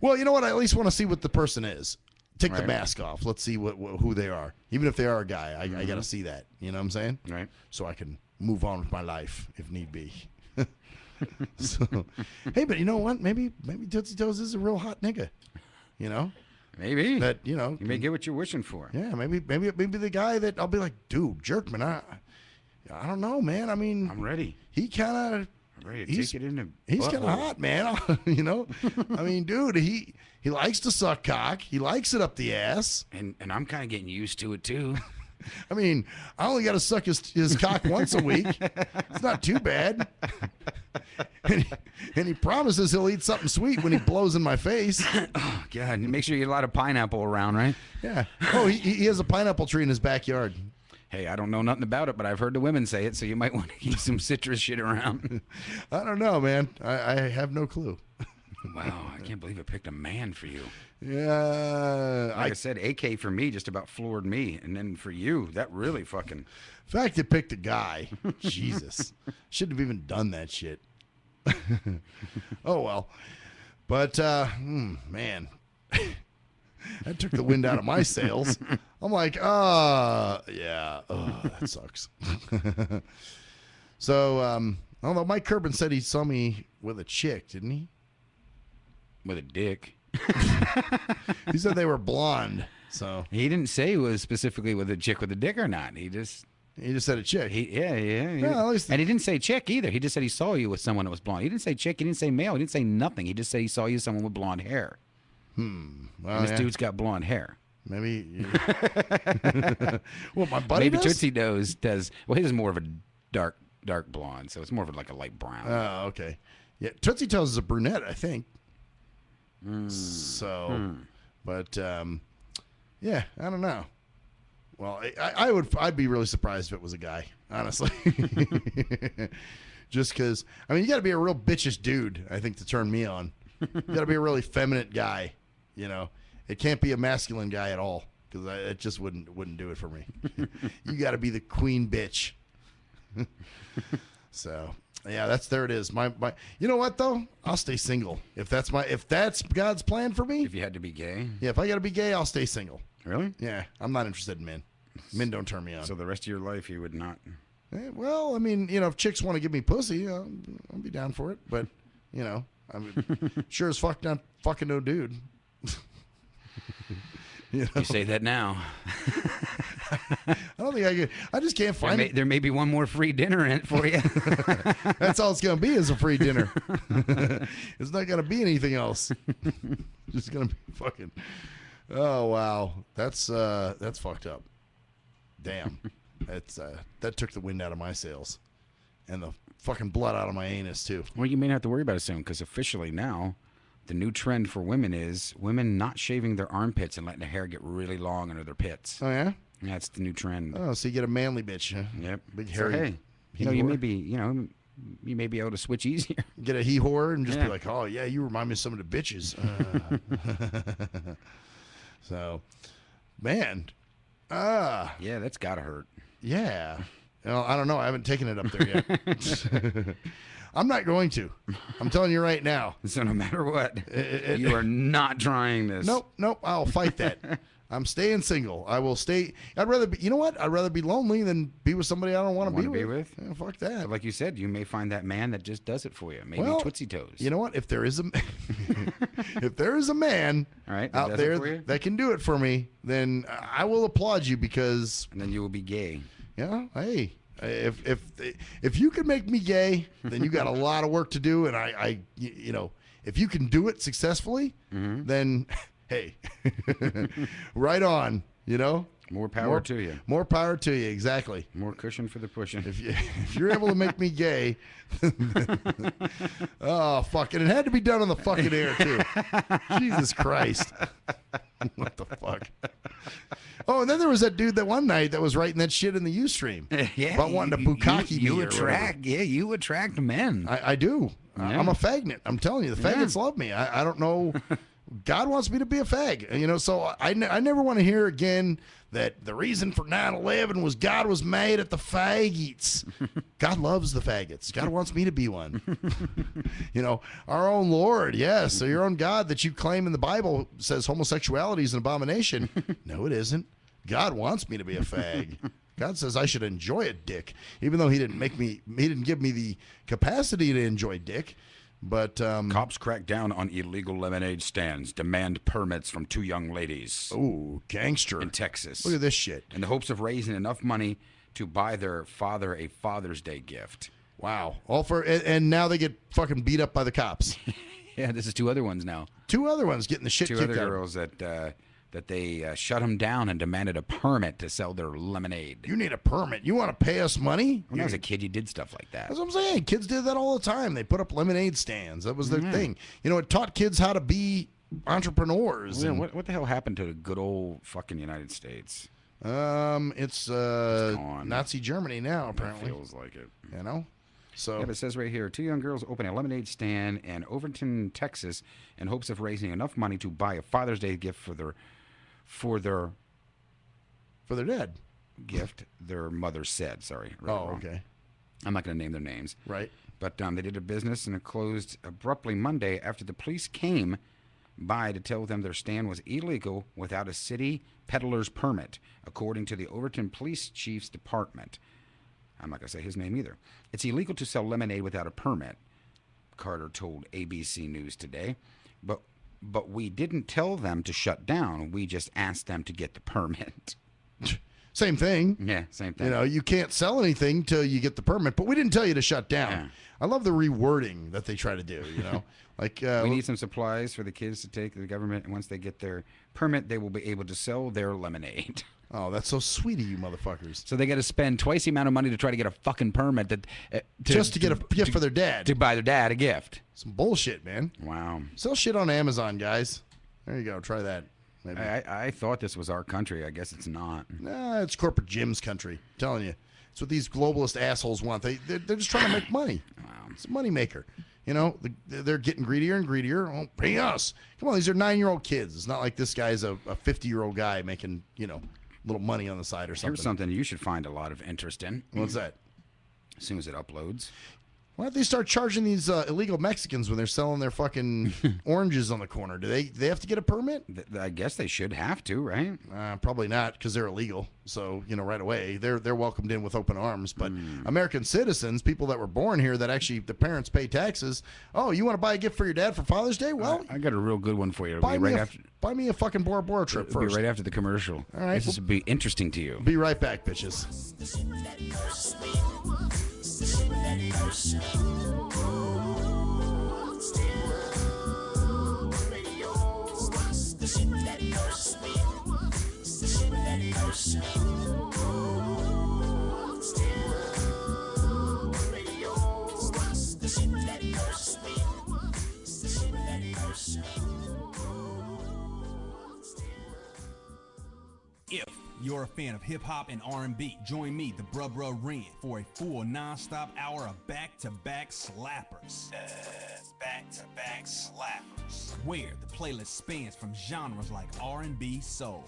Well, you know what? I at least want to see what the person is. Take the mask off. Let's see who they are. Even if they are a guy, I got to see that. You know what I'm saying? Right. So I can move on with my life if need be. So, hey, but you know what? Maybe Tootsie Toes is a real hot nigga. You know? Maybe. That, you know. You may get what you're wishing for. Yeah, maybe the guy that I'll be like, dude, Jerkman, I don't know, man. I mean, I'm ready. He kind of. Ready to take it in the He's kind of hot, man. You know, I mean, dude, he likes to suck cock. He likes it up the ass. And I'm kind of getting used to it too. I mean, I only got to suck his cock once a week. It's not too bad. And he promises he'll eat something sweet when he blows in my face. Oh, God. Make sure you get a lot of pineapple around, right? Yeah. Oh, he has a pineapple tree in his backyard. Hey, I don't know nothing about it, but I've heard the women say it, so you might want to keep some citrus shit around. I don't know, man. I have no clue. Wow, I can't believe I picked a man for you. Yeah. Like I said, AK for me just about floored me. And then for you, that really fucking... The fact you picked a guy. Jesus. Shouldn't have even done that shit. Oh, well. But, man... That took the wind out of my sails. I'm like, yeah, that sucks. So, although Mike Kerben said he saw me with a chick, didn't he? With a dick. He said they were blonde. So he didn't say it was specifically with a chick with a dick or not. He just said a chick. Yeah. At least and he didn't say chick either. He just said he saw you with someone that was blonde. He didn't say chick. He didn't say male. He didn't say nothing. He just said he saw you with someone with blonde hair. Well, and this dude's got blonde hair. Maybe. Yeah. Well, my buddy Maybe does? Tootsie does. Well, his is more of a dark dark blonde, so it's more of like a light brown. Oh, okay. Yeah, Tootsie Toes is a brunette, I think. So, but yeah, I don't know. Well, I'd be really surprised if it was a guy, honestly. Just because, I mean, you got to be a real bitchish dude, I think, to turn me on. You got to be a really feminine guy, you know. It can't be a masculine guy at all, because it just wouldn't do it for me. You got to be the queen bitch. So, yeah, there it is. My you know what though? I'll stay single if that's God's plan for me. If you had to be gay, yeah. If I got to be gay, I'll stay single. Really? Yeah, I'm not interested in men. Men don't turn me on. So the rest of your life you would not. Well, I mean, you know, if chicks want to give me pussy, I'll be down for it. But you know, I mean, sure as fuck not fucking no dude. You say that now. I don't think I could. I just can't find it. There may be one more free dinner in it for you. That's all it's going to be is a free dinner. It's not going to be anything else. Just going to be fucking. Oh wow, that's fucked up. Damn, that took the wind out of my sails, and the fucking blood out of my anus too. Well, you may not have to worry about it soon, because officially now, the new trend for women is women not shaving their armpits and letting the hair get really long under their pits. Oh yeah, that's the new trend. Oh, so you get a manly bitch, huh? Yep, big so, hairy. hey, you may be able to switch easier. Get a he whore and just be like, oh yeah, you remind me of some of the bitches. So, man, yeah, that's gotta hurt. Yeah, well, I don't know. I haven't taken it up there yet. I'm not going to. I'm telling you right now. So no matter what, you are not trying this. Nope. I'll fight that. I'm staying single. I will stay. I'd rather be. You know what? I'd rather be lonely than be with somebody I don't want to be with. Yeah, fuck that. But like you said, you may find that man that just does it for you. Maybe Tootsie Toes. You know what? If there is a man out there that can do it for me, then I will applaud you, because. And then you will be gay. Yeah. Hey. If you can make me gay, then you got a lot of work to do. And you know, if you can do it successfully, then hey, right on. You know, more power to you. More power to you. Exactly. More cushion for the pushing. If you're able to make me gay, oh fuck! And it had to be done on the fucking air too. Jesus Christ! What the fuck? Oh, and then there was that dude that one night that was writing that shit in the Ustream. Yeah, about wanting to bukkake me. You attract, you attract men. I do. Yeah. I'm a faggot. I'm telling you, the faggots love me. I don't know. God wants me to be a fag, you know. So I never want to hear again that the reason for 9/11 was God was mad at the faggots. God loves the faggots. God wants me to be one. You know, our own Lord, yes. So your own God that you claim in the Bible says homosexuality is an abomination. No, it isn't. God wants me to be a fag. God says I should enjoy a dick, even though he didn't give me the capacity to enjoy dick. But cops crack down on illegal lemonade stands, demand permits from 2 young ladies. Oh, gangster. In Texas. Look at this shit. In the hopes of raising enough money to buy their father a Father's Day gift. Wow. All for and now they get fucking beat up by the cops. Yeah, this is 2 other ones now. 2 other ones getting the shit 2 kicked other out. girls that they shut them down and demanded a permit to sell their lemonade. You need a permit. You want to pay us money? When I was a kid, you did stuff like that. That's what I'm saying. Kids did that all the time. They put up lemonade stands. That was their thing. You know, it taught kids how to be entrepreneurs. Well, what the hell happened to the good old fucking United States? It's Nazi Germany now, apparently. It feels like it. You know? So yeah, but it says right here, 2 young girls open a lemonade stand in Overton, Texas, in hopes of raising enough money to buy a Father's Day gift for their dad. Gift, their mother said. Sorry. Okay. I'm not going to name their names. Right. But they did a business and it closed abruptly Monday after the police came by to tell them their stand was illegal without a city peddler's permit, according to the Overton Police Chief's Department. I'm not going to say his name either. It's illegal to sell lemonade without a permit, Carter told ABC News today. But we didn't tell them to shut down. We just asked them to get the permit. Same thing. Yeah, same thing. You know, you can't sell anything till you get the permit, but we didn't tell you to shut down. Yeah. I love the rewording that they try to do, you know. Like we need some supplies for the kids to take to the government, and once they get their permit, they will be able to sell their lemonade. Oh, that's so sweet of you motherfuckers. So they got to spend twice the amount of money to try to get a fucking permit just to get a gift for their dad. To buy their dad a gift. Some bullshit, man. Wow. Sell shit on Amazon, guys. There you go. Try that. Maybe. I thought this was our country. I guess it's not. Nah, it's corporate Jim's country. I'm telling you. It's what these globalist assholes want. They're just trying to make money. Wow. It's a money maker. You know, they're getting greedier and greedier. Oh, pay us. Come on, these are 9-year-old kids. It's not like this guy's a 50-year-old guy making, you know, little money on the side or something. Here's something you should find a lot of interest in. What's that? As soon as it uploads. Why don't they start charging these illegal Mexicans when they're selling their fucking oranges on the corner? Do they have to get a permit? I guess they should have to, right? Probably not, because they're illegal. So, you know, right away, they're welcomed in with open arms. But American citizens, people that were born here that actually the parents pay taxes. Oh, you want to buy a gift for your dad for Father's Day? Well, I got a real good one for you. Buy me a fucking Bora Bora trip It'll first. be right after the commercial. All right. This will be interesting to you. Be right back, bitches. If you're a fan of hip-hop and R&B, join me, the Bruh Ren, for a full non-stop hour of back-to-back slappers. Back-to-back slappers. Where the playlist spans from genres like R&B, soul.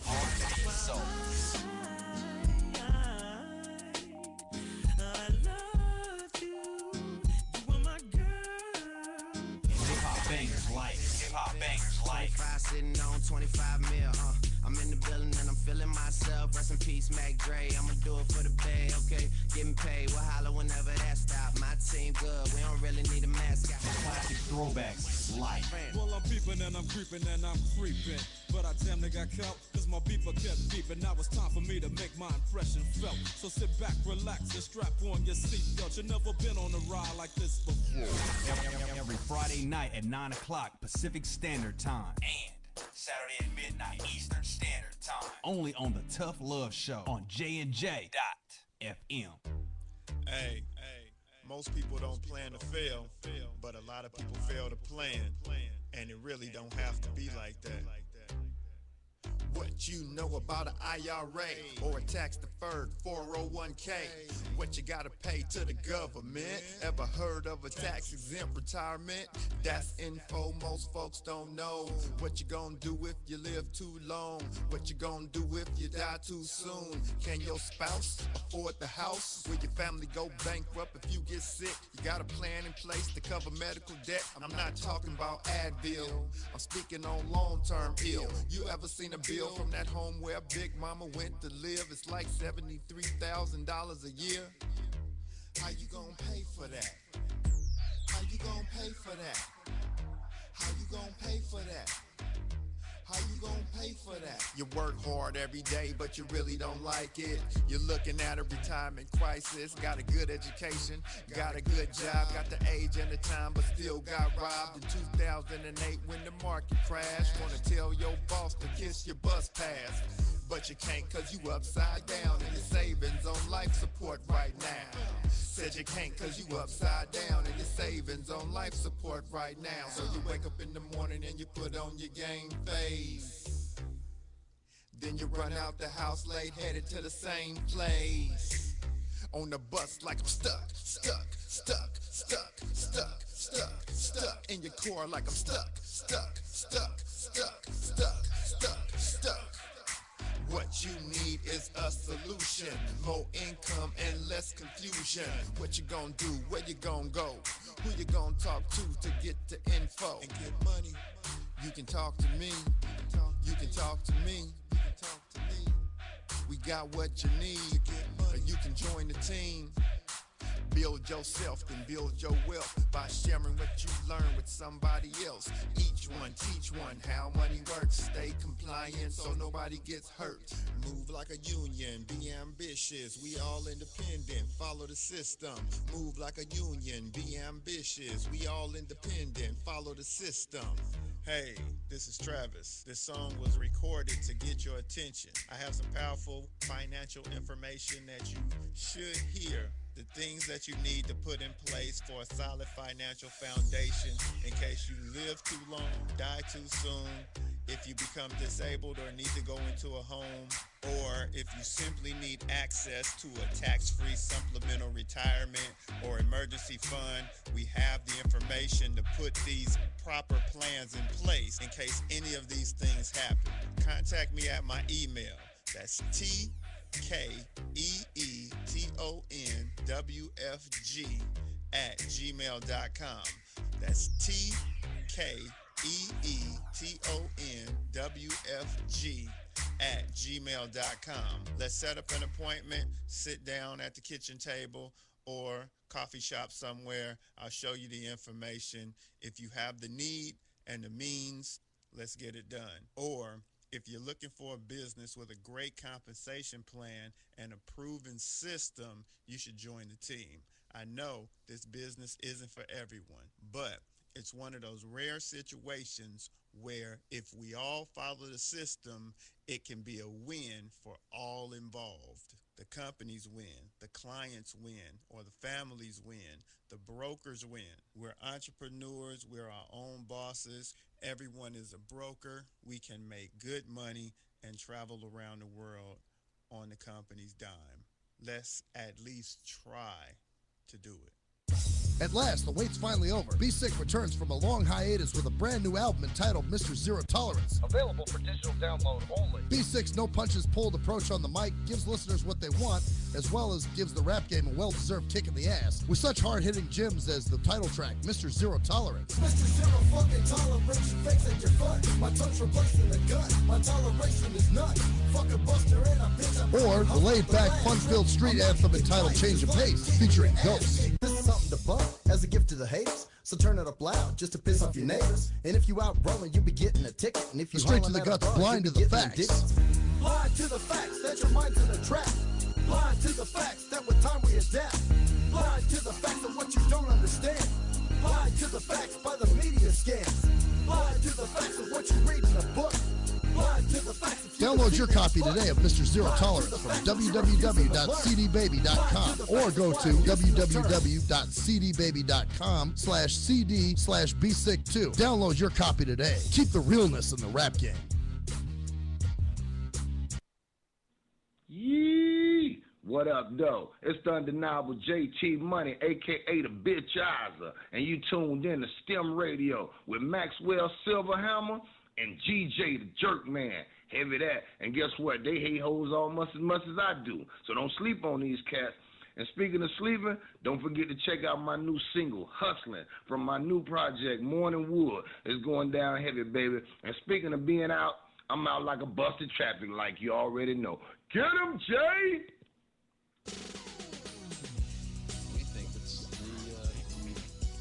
Hip-hop bangers like 25 sitting on 25 mil, I'm in the building and I'm feeling myself. Rest in peace, Mac Dre. I'ma do it for the bay, okay? Getting paid, we'll holler whenever that stop. My team good, we don't really need a mascot. classic throwbacks like. Well, I'm peeping and I'm creeping and I'm creeping. but I damn near got caught, cause my beeper kept beeping. Now it's time for me to make my impression felt. So sit back, relax, and strap on your seatbelt. You've never been on a ride like this before. Every Friday night at 9 o'clock Pacific Standard Time. And Saturday at midnight Eastern Standard Time. Only on the Tough Love Show on J&J.FM. Hey, most people don't plan to fail, but a lot of people fail to plan, and it really don't have to be like that. What you know about an IRA or a tax-deferred 401k? What you gotta pay to the government? Ever heard of a tax-exempt retirement? That's info most folks don't know. What you gonna do if you live too long? What you gonna do if you die too soon? Can your spouse afford the house? Will your family go bankrupt if you get sick? You got a plan in place to cover medical debt? I'm not talking about Advil, I'm speaking on long-term ill. You ever seen a bill from that home where Big Mama went to live? It's like $73,000 a year. How you gonna pay for that? How you gonna pay for that? How you gonna pay for that? How you gonna pay for that? You work hard every day, but you really don't like it. You're looking at a retirement crisis. Got a good education, got a good job, got the age and the time, but still got robbed in 2008 when the market crashed. Wanna tell your boss to kiss your bus pass, but you can't cause you upside down and your savings on life support right now. Said you can't cause you upside down and your savings on life support right now. So you wake up in the morning and you put on your game face. Then you run out the house late, headed to the same place. On the bus like I'm stuck in your core like I'm stuck. What you need is a solution, more income and less confusion. What you gonna do, where you gonna go, who you gonna talk to get the info and get money? You can talk to me, you can talk to me, we got what you need, and you can join the team. Build yourself, then build your wealth by sharing what you learn with somebody else. Each one, teach one how money works. Stay compliant so nobody gets hurt. Move like a union, be ambitious. We all independent, follow the system. Move like a union, be ambitious. We all independent, follow the system. Hey, this is Travis. This song was recorded to get your attention. I have some powerful financial information that you should hear. The things that you need to put in place for a solid financial foundation in case you live too long, die too soon, if you become disabled or need to go into a home, or if you simply need access to a tax-free supplemental retirement or emergency fund. We have the information to put these proper plans in place in case any of these things happen. Contact me at my email. That's TKEETONWFG@gmail.com. That's TKEETONWFG@gmail.com. Let's set up an appointment, sit down at the kitchen table or coffee shop somewhere. I'll show you the information. If you have the need and the means, let's get it done. Or if you're looking for a business with a great compensation plan and a proven system, you should join the team. I know this business isn't for everyone, but it's one of those rare situations where if we all follow the system, it can be a win for all involved. The companies win, the clients win, or the families win, the brokers win. We're entrepreneurs, we're our own bosses. Everyone is a broker. We can make good money and travel around the world on the company's dime. Let's at least try to do it. At last, the wait's finally over. Be Sick returns from a long hiatus with a brand new album entitled Mr. Zero Tolerance. Available for digital download only. Be Sick's no punches pulled approach on the mic gives listeners what they want, as well as gives the rap game a well-deserved kick in the ass, with such hard-hitting gems as the title track, Mr. Zero Tolerance. Mr. Zero fucking tolerance, fakes at your fun. My tongue's replacing the gun. My toleration is nuts. Fucking buster and a bitch. Or the laid-back, fun-filled street anthem entitled Change of Pace, featuring Ghost. This is something to bump. As as a gift to the haters. So turn it up loud just to piss off your neighbors. And if you out rolling, you'll be getting a ticket. And if you Straight to the hollering at guts, a bar, blind you'll to be the getting facts. addicted. Blind to the facts that your mind's in a trap. Blind to the facts that with time we adapt. Blind to the facts of what you don't understand. Blind to the facts by the media scams. Blind to the facts of what you read in a book. Blind to the facts of Download your copy today of Mr. Zero Tolerance from www.cdbaby.com or go to www.cdbaby.com/cd/bsick2. Download your copy today. Keep the realness in the rap game. Yee! What up, though? It's the undeniable JT Money, a.k.a. the Bitchizer, and you tuned in to STIM Radio with Maxwell Silverhammer and GJ the Jerkman. Heavy that. And guess what? They hate hoes almost as much as I do. So don't sleep on these cats. And speaking of sleeping, don't forget to check out my new single, Hustling, from my new project, Morning Wood. It's going down heavy, baby. And speaking of being out, I'm out like a busted traffic, like you already know. Get him, Jay! We think it's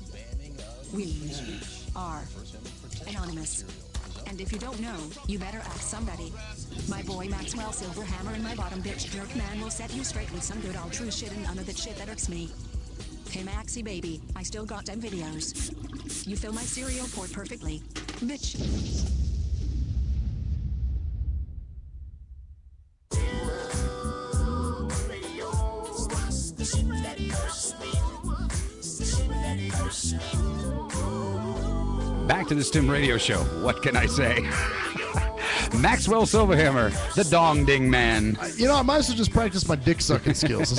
the banning of We are anonymous. And if you don't know, you better ask somebody. My boy Maxwell Silverhammer and my bottom bitch jerk man will set you straight with some good old true shit and none of that shit that irks me. Hey Maxie baby, I still got them videos. You fill my cereal port perfectly. Bitch. Back to the STIM radio show. What can I say? Maxwell Silverhammer, the dong ding man. You know, I might as well just practice my dick sucking skills.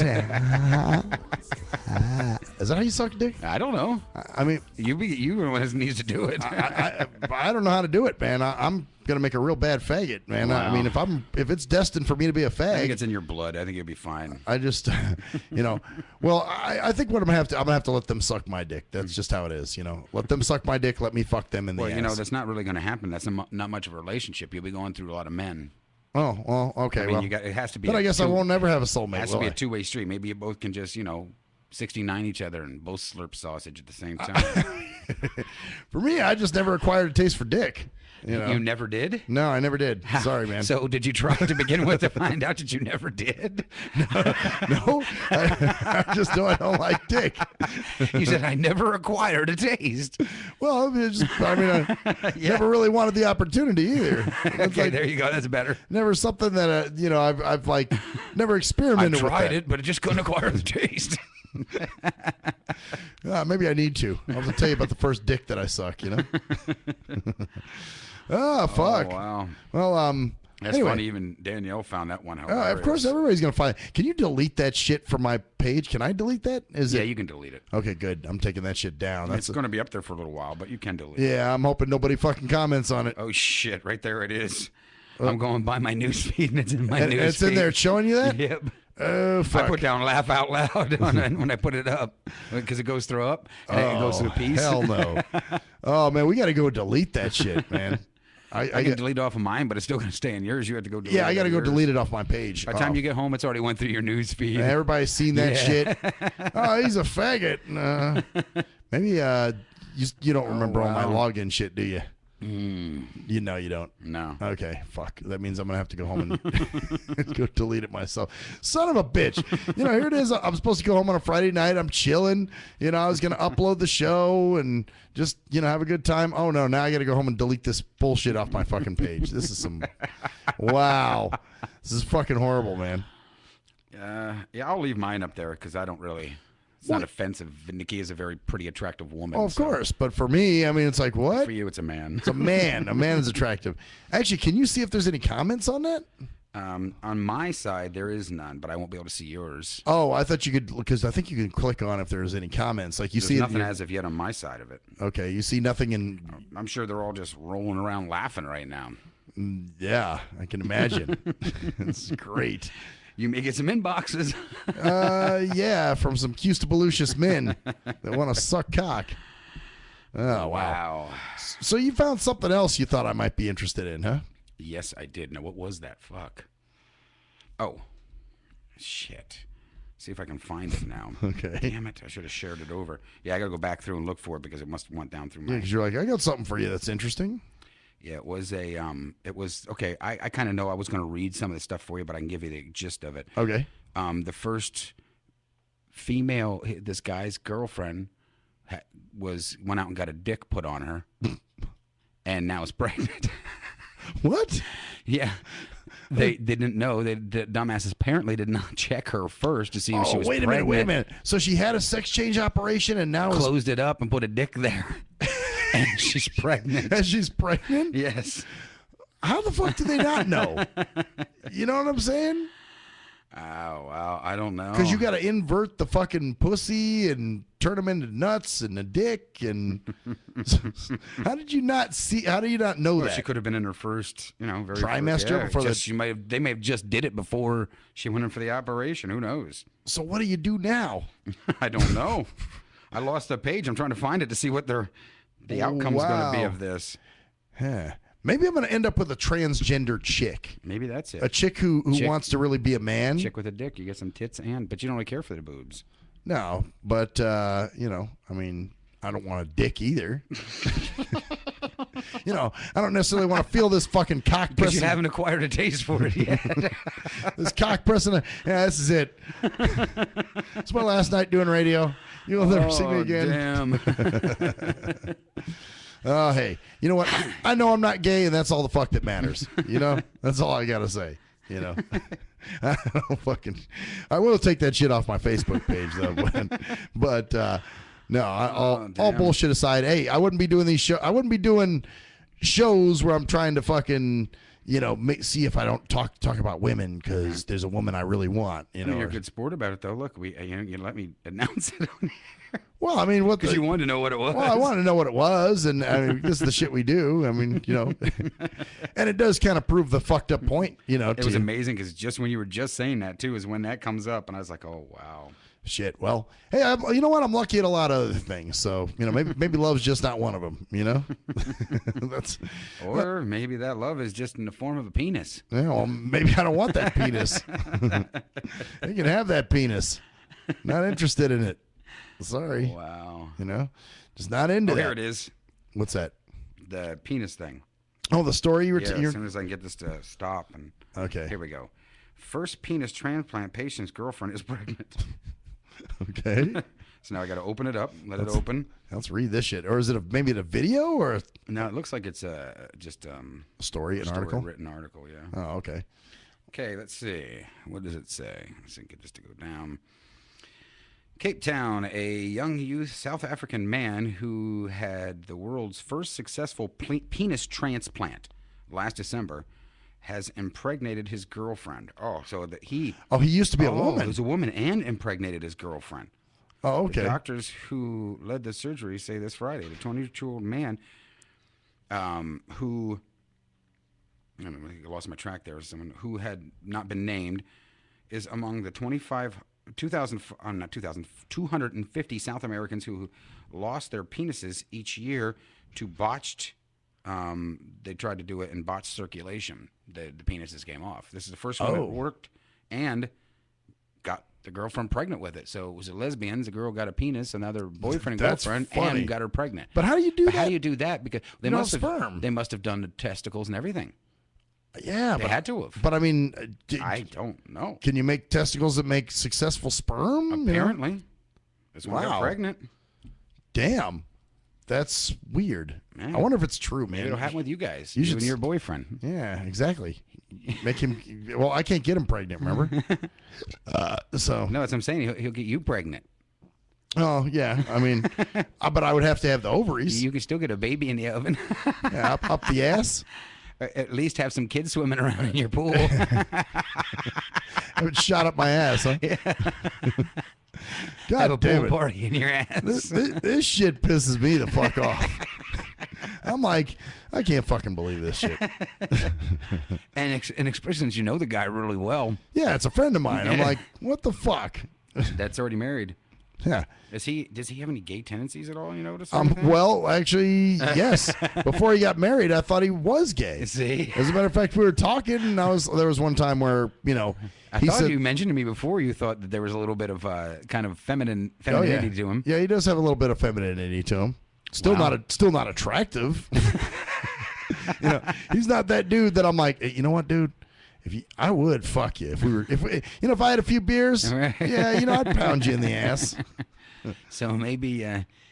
Is that how you suck dick? I don't know. I mean, you were the one who needs to do it. I don't know how to do it, man. I'm gonna make a real bad faggot, man. Wow. I mean, if it's destined for me to be a fag, I think it's in your blood. I think you'll be fine. I just, you know, well, I think what I'm gonna have to let them suck my dick. That's just how it is, you know. Let them suck my dick. Let me fuck them in the ass. You know, that's not really going to happen. That's not much of a relationship. You'll be going through a lot of men. Oh, well, okay. I mean, well, it has to be. But I guess I won't never have a soulmate. It has to will be I? a two-way street. Maybe you both can just, 69 each other and both slurp sausage at the same time. For me, I just never acquired a taste for dick. You never did? No, I never did. Sorry, man. So did you try to begin with to find out that you never did? No, I just know I don't like dick. You said I never acquired a taste. Well, I never really wanted the opportunity either. Okay, there you go. That's better. Never something that I've like never experimented with. I tried it, but it just couldn't acquire the taste. Maybe I need to. I'll have to tell you about the first dick that I suck. Oh, fuck. Oh, wow. Well, that's anyway. funny. Even Danielle found that one hilarious. Of course, everybody's gonna find it. Can you delete that shit from my page? Can I delete that? You can delete it. Okay, good. I'm taking that shit down. It's going to be up there for a little while, but you can delete it. Yeah, I'm hoping nobody fucking comments on it. Oh shit! Right there it is. I'm going by my newsfeed, and it's in my newsfeed. It's in there. It's showing you that. Yep. Oh, fuck. I put down laugh out loud when I put it up because it goes through up and it goes through a piece. Hell no. Oh man, we got to go delete that shit, man. I can delete it off of mine, but it's still going to stay in yours. You have to go delete it. Yeah, I got to go yours. delete it off my page. By the time you get home, it's already went through your news feed. Everybody's seen that shit. Oh, he's a faggot. Maybe you don't remember all my login shit, do you? You know you don't. No. Okay, fuck. That means I'm gonna have to go home and go delete it myself. Son of a bitch. Here it is. I'm supposed to go home on a Friday night. I'm chilling. I was gonna upload the show and just have a good time. Oh no, now I gotta go home and delete this bullshit off my fucking page. This is some wow. This is fucking horrible, man. Yeah, I'll leave mine up there because I don't really. It's not offensive. Nikki is a very pretty attractive woman. Oh, of course. But for me, I mean, it's like, what? For you, it's a man. It's a man. A man is attractive. Actually, can you see if there's any comments on that? On my side, there is none, but I won't be able to see yours. Oh, I thought you could, because I think you can click on if there's any comments. Like There's nothing as of yet on my side of it. Okay, you see nothing in... I'm sure they're all just rolling around laughing right now. Yeah, I can imagine. It's great. You may get some inboxes. Yeah, from some Custabelucious men that want to suck cock. Oh, wow. So you found something else you thought I might be interested in, huh? Yes, I did. Now, what was that? Fuck. Oh, shit. See if I can find it now. Okay. Damn it! I should have shared it over. Yeah, I gotta go back through and look for it because it must have went down through Yeah, my. because you're like, I got something for you that's interesting. Yeah, it was okay. I kind of know I was going to read some of the stuff for you, but I can give you the gist of it. Okay. The first female, this guy's girlfriend, went out and got a dick put on her, and now is pregnant. What? Yeah. They didn't know. The dumbasses apparently did not check her first to see if she was pregnant. Wait a minute. So she had a sex change operation and now closed it up and put a dick there. And she's pregnant. And she's pregnant? Yes. How the fuck do they not know? You know what I'm saying? Oh, well, I don't know. Because you got to invert the fucking pussy and turn them into nuts and a dick. And how did you not see? How do you not know that? She could have been in her first, very trimester before they may have just did it before she went in for the operation. Who knows? So what do you do now? I don't know. I lost the page. I'm trying to find it to see what the outcome's going to be of this. Huh. Maybe I'm going to end up with a transgender chick. Maybe that's it. A chick who wants to really be a man. Chick with a dick. You get some tits but you don't really care for the boobs. No, but, I mean, I don't want a dick either. I don't necessarily want to feel this fucking cock pressing. Because you haven't acquired a taste for it yet. This cock pressing. Yeah, this is it. It's my last night doing radio. You'll never see me again. Damn. Oh, hey, you know what? I know I'm not gay, and that's all the fuck that matters. That's all I gotta say. I don't fucking. I will take that shit off my Facebook page though, but no. All bullshit aside, hey, I wouldn't be doing these shows. I wouldn't be doing shows where I'm trying to fucking see if I don't talk about women because there's a woman I really want. You're a good sport about it though. Look, you let me announce it on here. Well, I mean, because you wanted to know what it was. Well, I wanted to know what it was, and I mean, this is the shit we do. I mean, and it does kind of prove the fucked up point. It was amazing because just when you were just saying that too is when that comes up, and I was like, oh wow. Shit. Well, hey, you know what? I'm lucky at a lot of other things. So maybe love's just not one of them. Or maybe that love is just in the form of a penis. Yeah. Well, maybe I don't want that penis. You can have that penis. Not interested in it. Sorry. Wow. Just not into that. Here it is. What's that? The penis thing. Oh, the story you were as soon as I can get this to stop. Okay. Here we go. First penis transplant patient's girlfriend is pregnant. Okay. So now I got to open it up. Let it open. Let's read this shit. Or is it maybe a video or? No, it looks like it's just a story, an article. Written article. Yeah. Oh, okay. Okay. Let's see. What does it say? Let's see, get this to go down. Cape Town, a young youth South African man who had the world's first successful penis transplant last December has impregnated his girlfriend. Oh, so he used to be a woman. He was a woman and impregnated his girlfriend. Oh, okay. The doctors who led the surgery say this Friday the 22-year-old man who I lost my track there. Someone who had not been named is among the 250 South Americans who lost their penises each year to botched. They tried to do it in botched circulation. The penises came off. This is the first one that worked and got the girlfriend pregnant with it. So it was lesbians. The girl got a penis, another boyfriend and girlfriend, and got her pregnant. But how do you do that? How do you do that? Because they must have sperm. They must have done the testicles and everything. Yeah, they had to have. But I mean, I don't know. Can you make testicles that make successful sperm? Apparently, that's why they're pregnant. Damn, that's weird. Man. I wonder if it's true, man. Maybe it'll happen with you guys. You and your boyfriend. Yeah, exactly. Make him. Well, I can't get him pregnant. Remember? So no, that's what I'm saying. He'll get you pregnant. Oh yeah, I mean, but I would have to have the ovaries. You can still get a baby in the oven. Yeah, up the ass. At least have some kids swimming around in your pool. I would shot up my ass, huh? Yeah. God have a damn pool it. party in your ass. This shit pisses me the fuck off. I'm like, I can't fucking believe this shit. And especially since you know the guy really well. Yeah, it's a friend of mine. I'm like, what the fuck? That's already married. Yeah. Does he have any gay tendencies at all? You notice? or anything? Well, actually, yes. Before he got married, I thought he was gay. See? As a matter of fact, we were talking, and there was one time where, I thought you mentioned to me before you thought that there was a little bit of kind of femininity to him. Yeah, he does have a little bit of femininity to him. Still not attractive. He's not that dude that I'm like, hey, you know what, dude? I would fuck you if I had a few beers. Yeah, I'd pound you in the ass. So maybe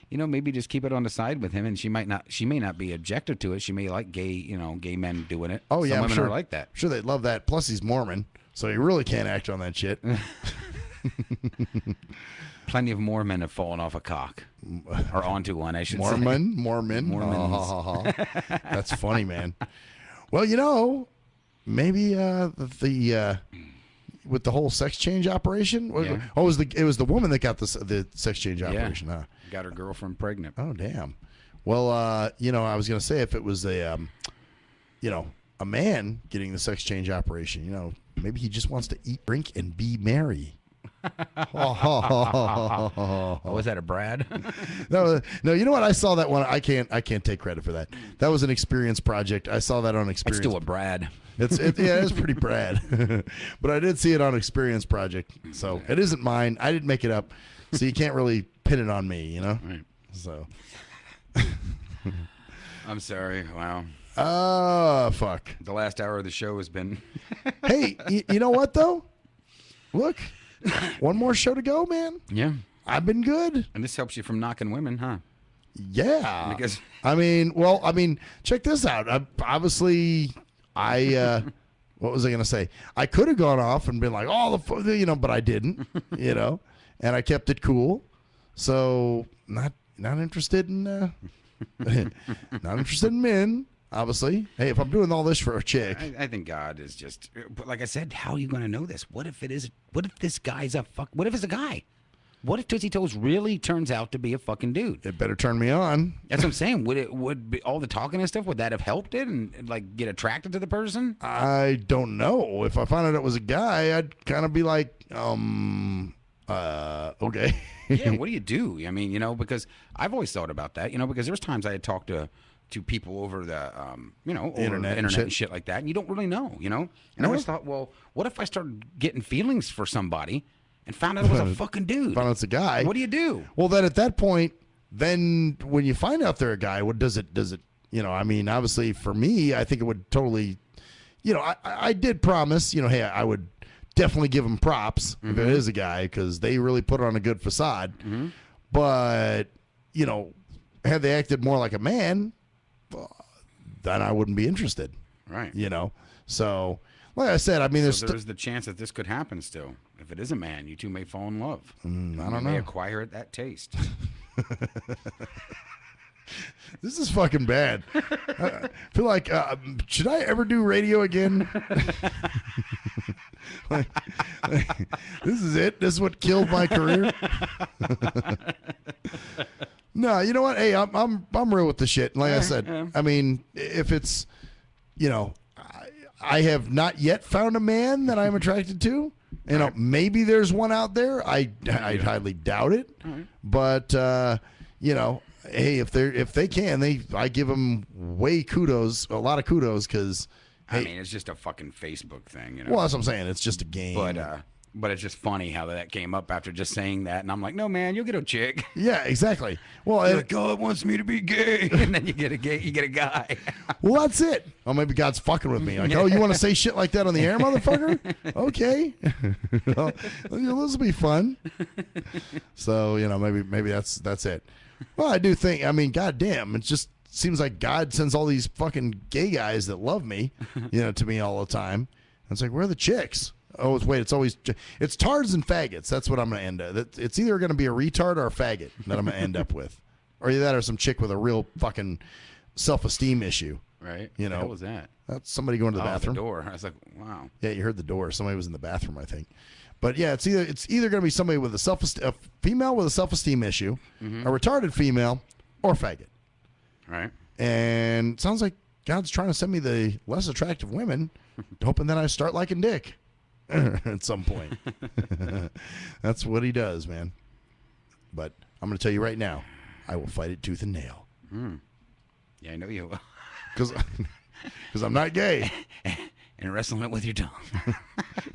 maybe just keep it on the side with him, and she may not be objective to it. She may like gay men doing it. Oh yeah, some women I'm sure, are like that. Sure, they'd love that. Plus, he's Mormon, so he really can't act on that shit. Plenty of Mormon have fallen off a cock, or onto one, I should say. Mormons. That's funny, man. Well, maybe with the whole sex change operation. Yeah. Oh, it was the woman that got the sex change operation. Huh? Got her girlfriend pregnant. Oh, damn. Well, I was gonna say if it was a man getting the sex change operation, maybe he just wants to eat, drink, and be merry. Was that a Brad? No. You know what? I saw that one. I can't take credit for that. That was an Experience project. I saw that on Experience. It's still a Brad. It's pretty Brad. But I did see it on Experience project, so it isn't mine. I didn't make it up, so you can't really pin it on me. Right. So. I'm sorry. Wow. Fuck. The last hour of the show has been. Hey, you know what though? Look. One more show to go, man. Yeah. I've been good. And this helps you from knocking women, huh? Yeah. Because check this out. What was I going to say? I could have gone off and been like, but I didn't, and I kept it cool. So not interested in, not interested in men. Obviously, hey, if I'm doing all this for a chick, I think God is just. But like I said, how are you going to know this? What if it is? What if this guy's a fuck? What if it's a guy? What if Tootsie Toes really turns out to be a fucking dude? It better turn me on. That's what I'm saying. Would be all the talking and stuff? Would that have helped it and like get attracted to the person? I don't know. If I found out it was a guy, I'd kind of be like, okay. Yeah. What do you do? I mean, because I've always thought about that. Because there's times I had talked to people over the over internet and shit like that, and you don't really know, And I always thought, well, what if I started getting feelings for somebody and found out it was a fucking dude? Found out it's a guy. What do you do? Well, then at that point, when you find out they're a guy, what does it? Obviously for me, I think it would totally, I did promise, hey, I would definitely give them props if it is a guy because they really put on a good facade. But had they acted more like a man, then I wouldn't be interested. Right. So like I said, there's the chance that this could happen still. If it is a man, you two may fall in love. I don't know. May acquire that taste. This is fucking bad. I feel like, should I ever do radio again? This is it? This is what killed my career? No, you know what? Hey, I'm real with the shit. Like I said, if it's, I have not yet found a man that I'm attracted to. Maybe there's one out there. I highly doubt it. But hey, if they can, I give them a lot of kudos because. Hey, it's just a fucking Facebook thing, Well, that's what I'm saying. It's just a game. But it's just funny how that came up after just saying that, and I'm like, no, man, you'll get a chick. Yeah, exactly. Well, God wants me to be gay, and then you get a guy. Well, that's it. Oh, maybe God's fucking with me. Like, oh, you want to say shit like that on the air, motherfucker? Okay, well, this will be fun. So maybe that's it. Well, I do think. goddamn, it just seems like God sends all these fucking gay guys that love me, to me all the time. And it's like, where are the chicks? Oh, it's tards and faggots. That's what I'm going to end up. It's either going to be a retard or a faggot that I'm going to end up with. Or either that or some chick with a real fucking self-esteem issue. Right. What was that? That's somebody going to the bathroom. The door. I was like, wow. Yeah, you heard the door. Somebody was in the bathroom, I think. But yeah, it's either going to be somebody with a female with a self-esteem issue, a retarded female, or faggot. Right. And it sounds like God's trying to send me the less attractive women, hoping that I start liking dick at some point. That's what he does, man. but I'm going to tell you right now, I will fight it tooth and nail. Yeah, I know you will. Because I'm not gay. And wrestling it with your tongue.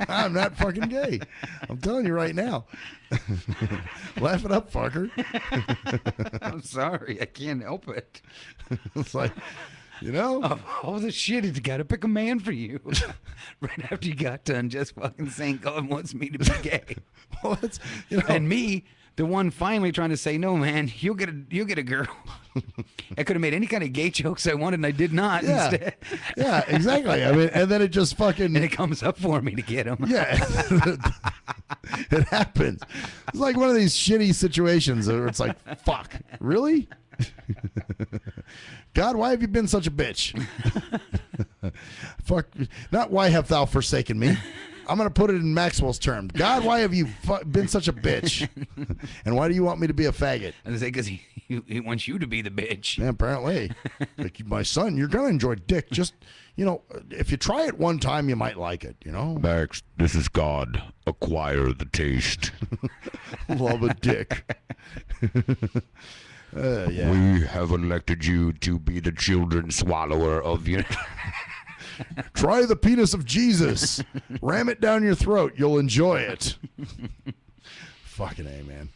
I'm not fucking gay. I'm telling you right now. Laugh it up, fucker. I'm sorry. I can't help it. It's like, you know. Of all the shit, it's got to pick a man for you. Right after you got done just fucking saying God wants me to be gay. Well, that's, you know. And me, the one finally trying to say, no, man, you'll get a girl. I could have made any kind of gay jokes I wanted, and I did not instead. Yeah, exactly. I mean, and then it just fucking... And it comes up for me to get them. Yeah. It happens. It's like one of these shitty situations where it's like, fuck, really? God, why have you been such a bitch? Fuck, not why have thou forsaken me? I'm going to put it in Maxwell's terms. God, why have you been such a bitch? And why do you want me to be a faggot? I say, because he wants you to be the bitch. Yeah, apparently. Like, my son, you're going to enjoy dick. Just, you know, if you try it one time, you might like it, you know? Max, this is God. Acquire the taste. Love a dick. Yeah. We have elected you to be the children swallower of your... Try the penis of Jesus. Ram it down your throat. You'll enjoy it. Fucking A, man.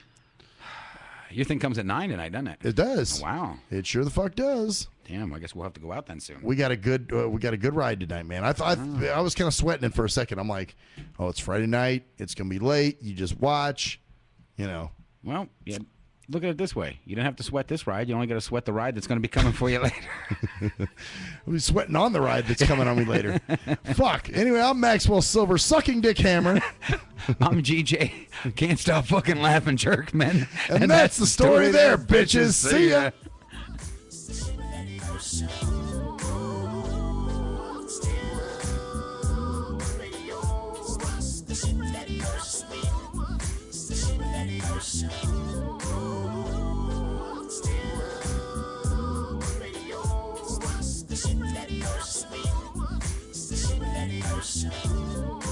Your thing comes at 9 tonight, doesn't it? It does. Oh, wow. It sure the fuck does. Damn, I guess we'll have to go out then soon. We got a good ride tonight, man. I was kind of sweating it for a second. I'm like, oh, it's Friday night. It's gonna be late. You just watch, you know. Well, yeah. Look at it this way. You don't have to sweat this ride. You only got to sweat the ride that's going to be coming for you later. We're sweating on the ride that's coming on me later. Fuck. Anyway, I'm Maxwell Silver, sucking dick hammer. I'm GJ. Can't stop fucking laughing, jerk, man. And that's the story there, bitches. See ya. Show.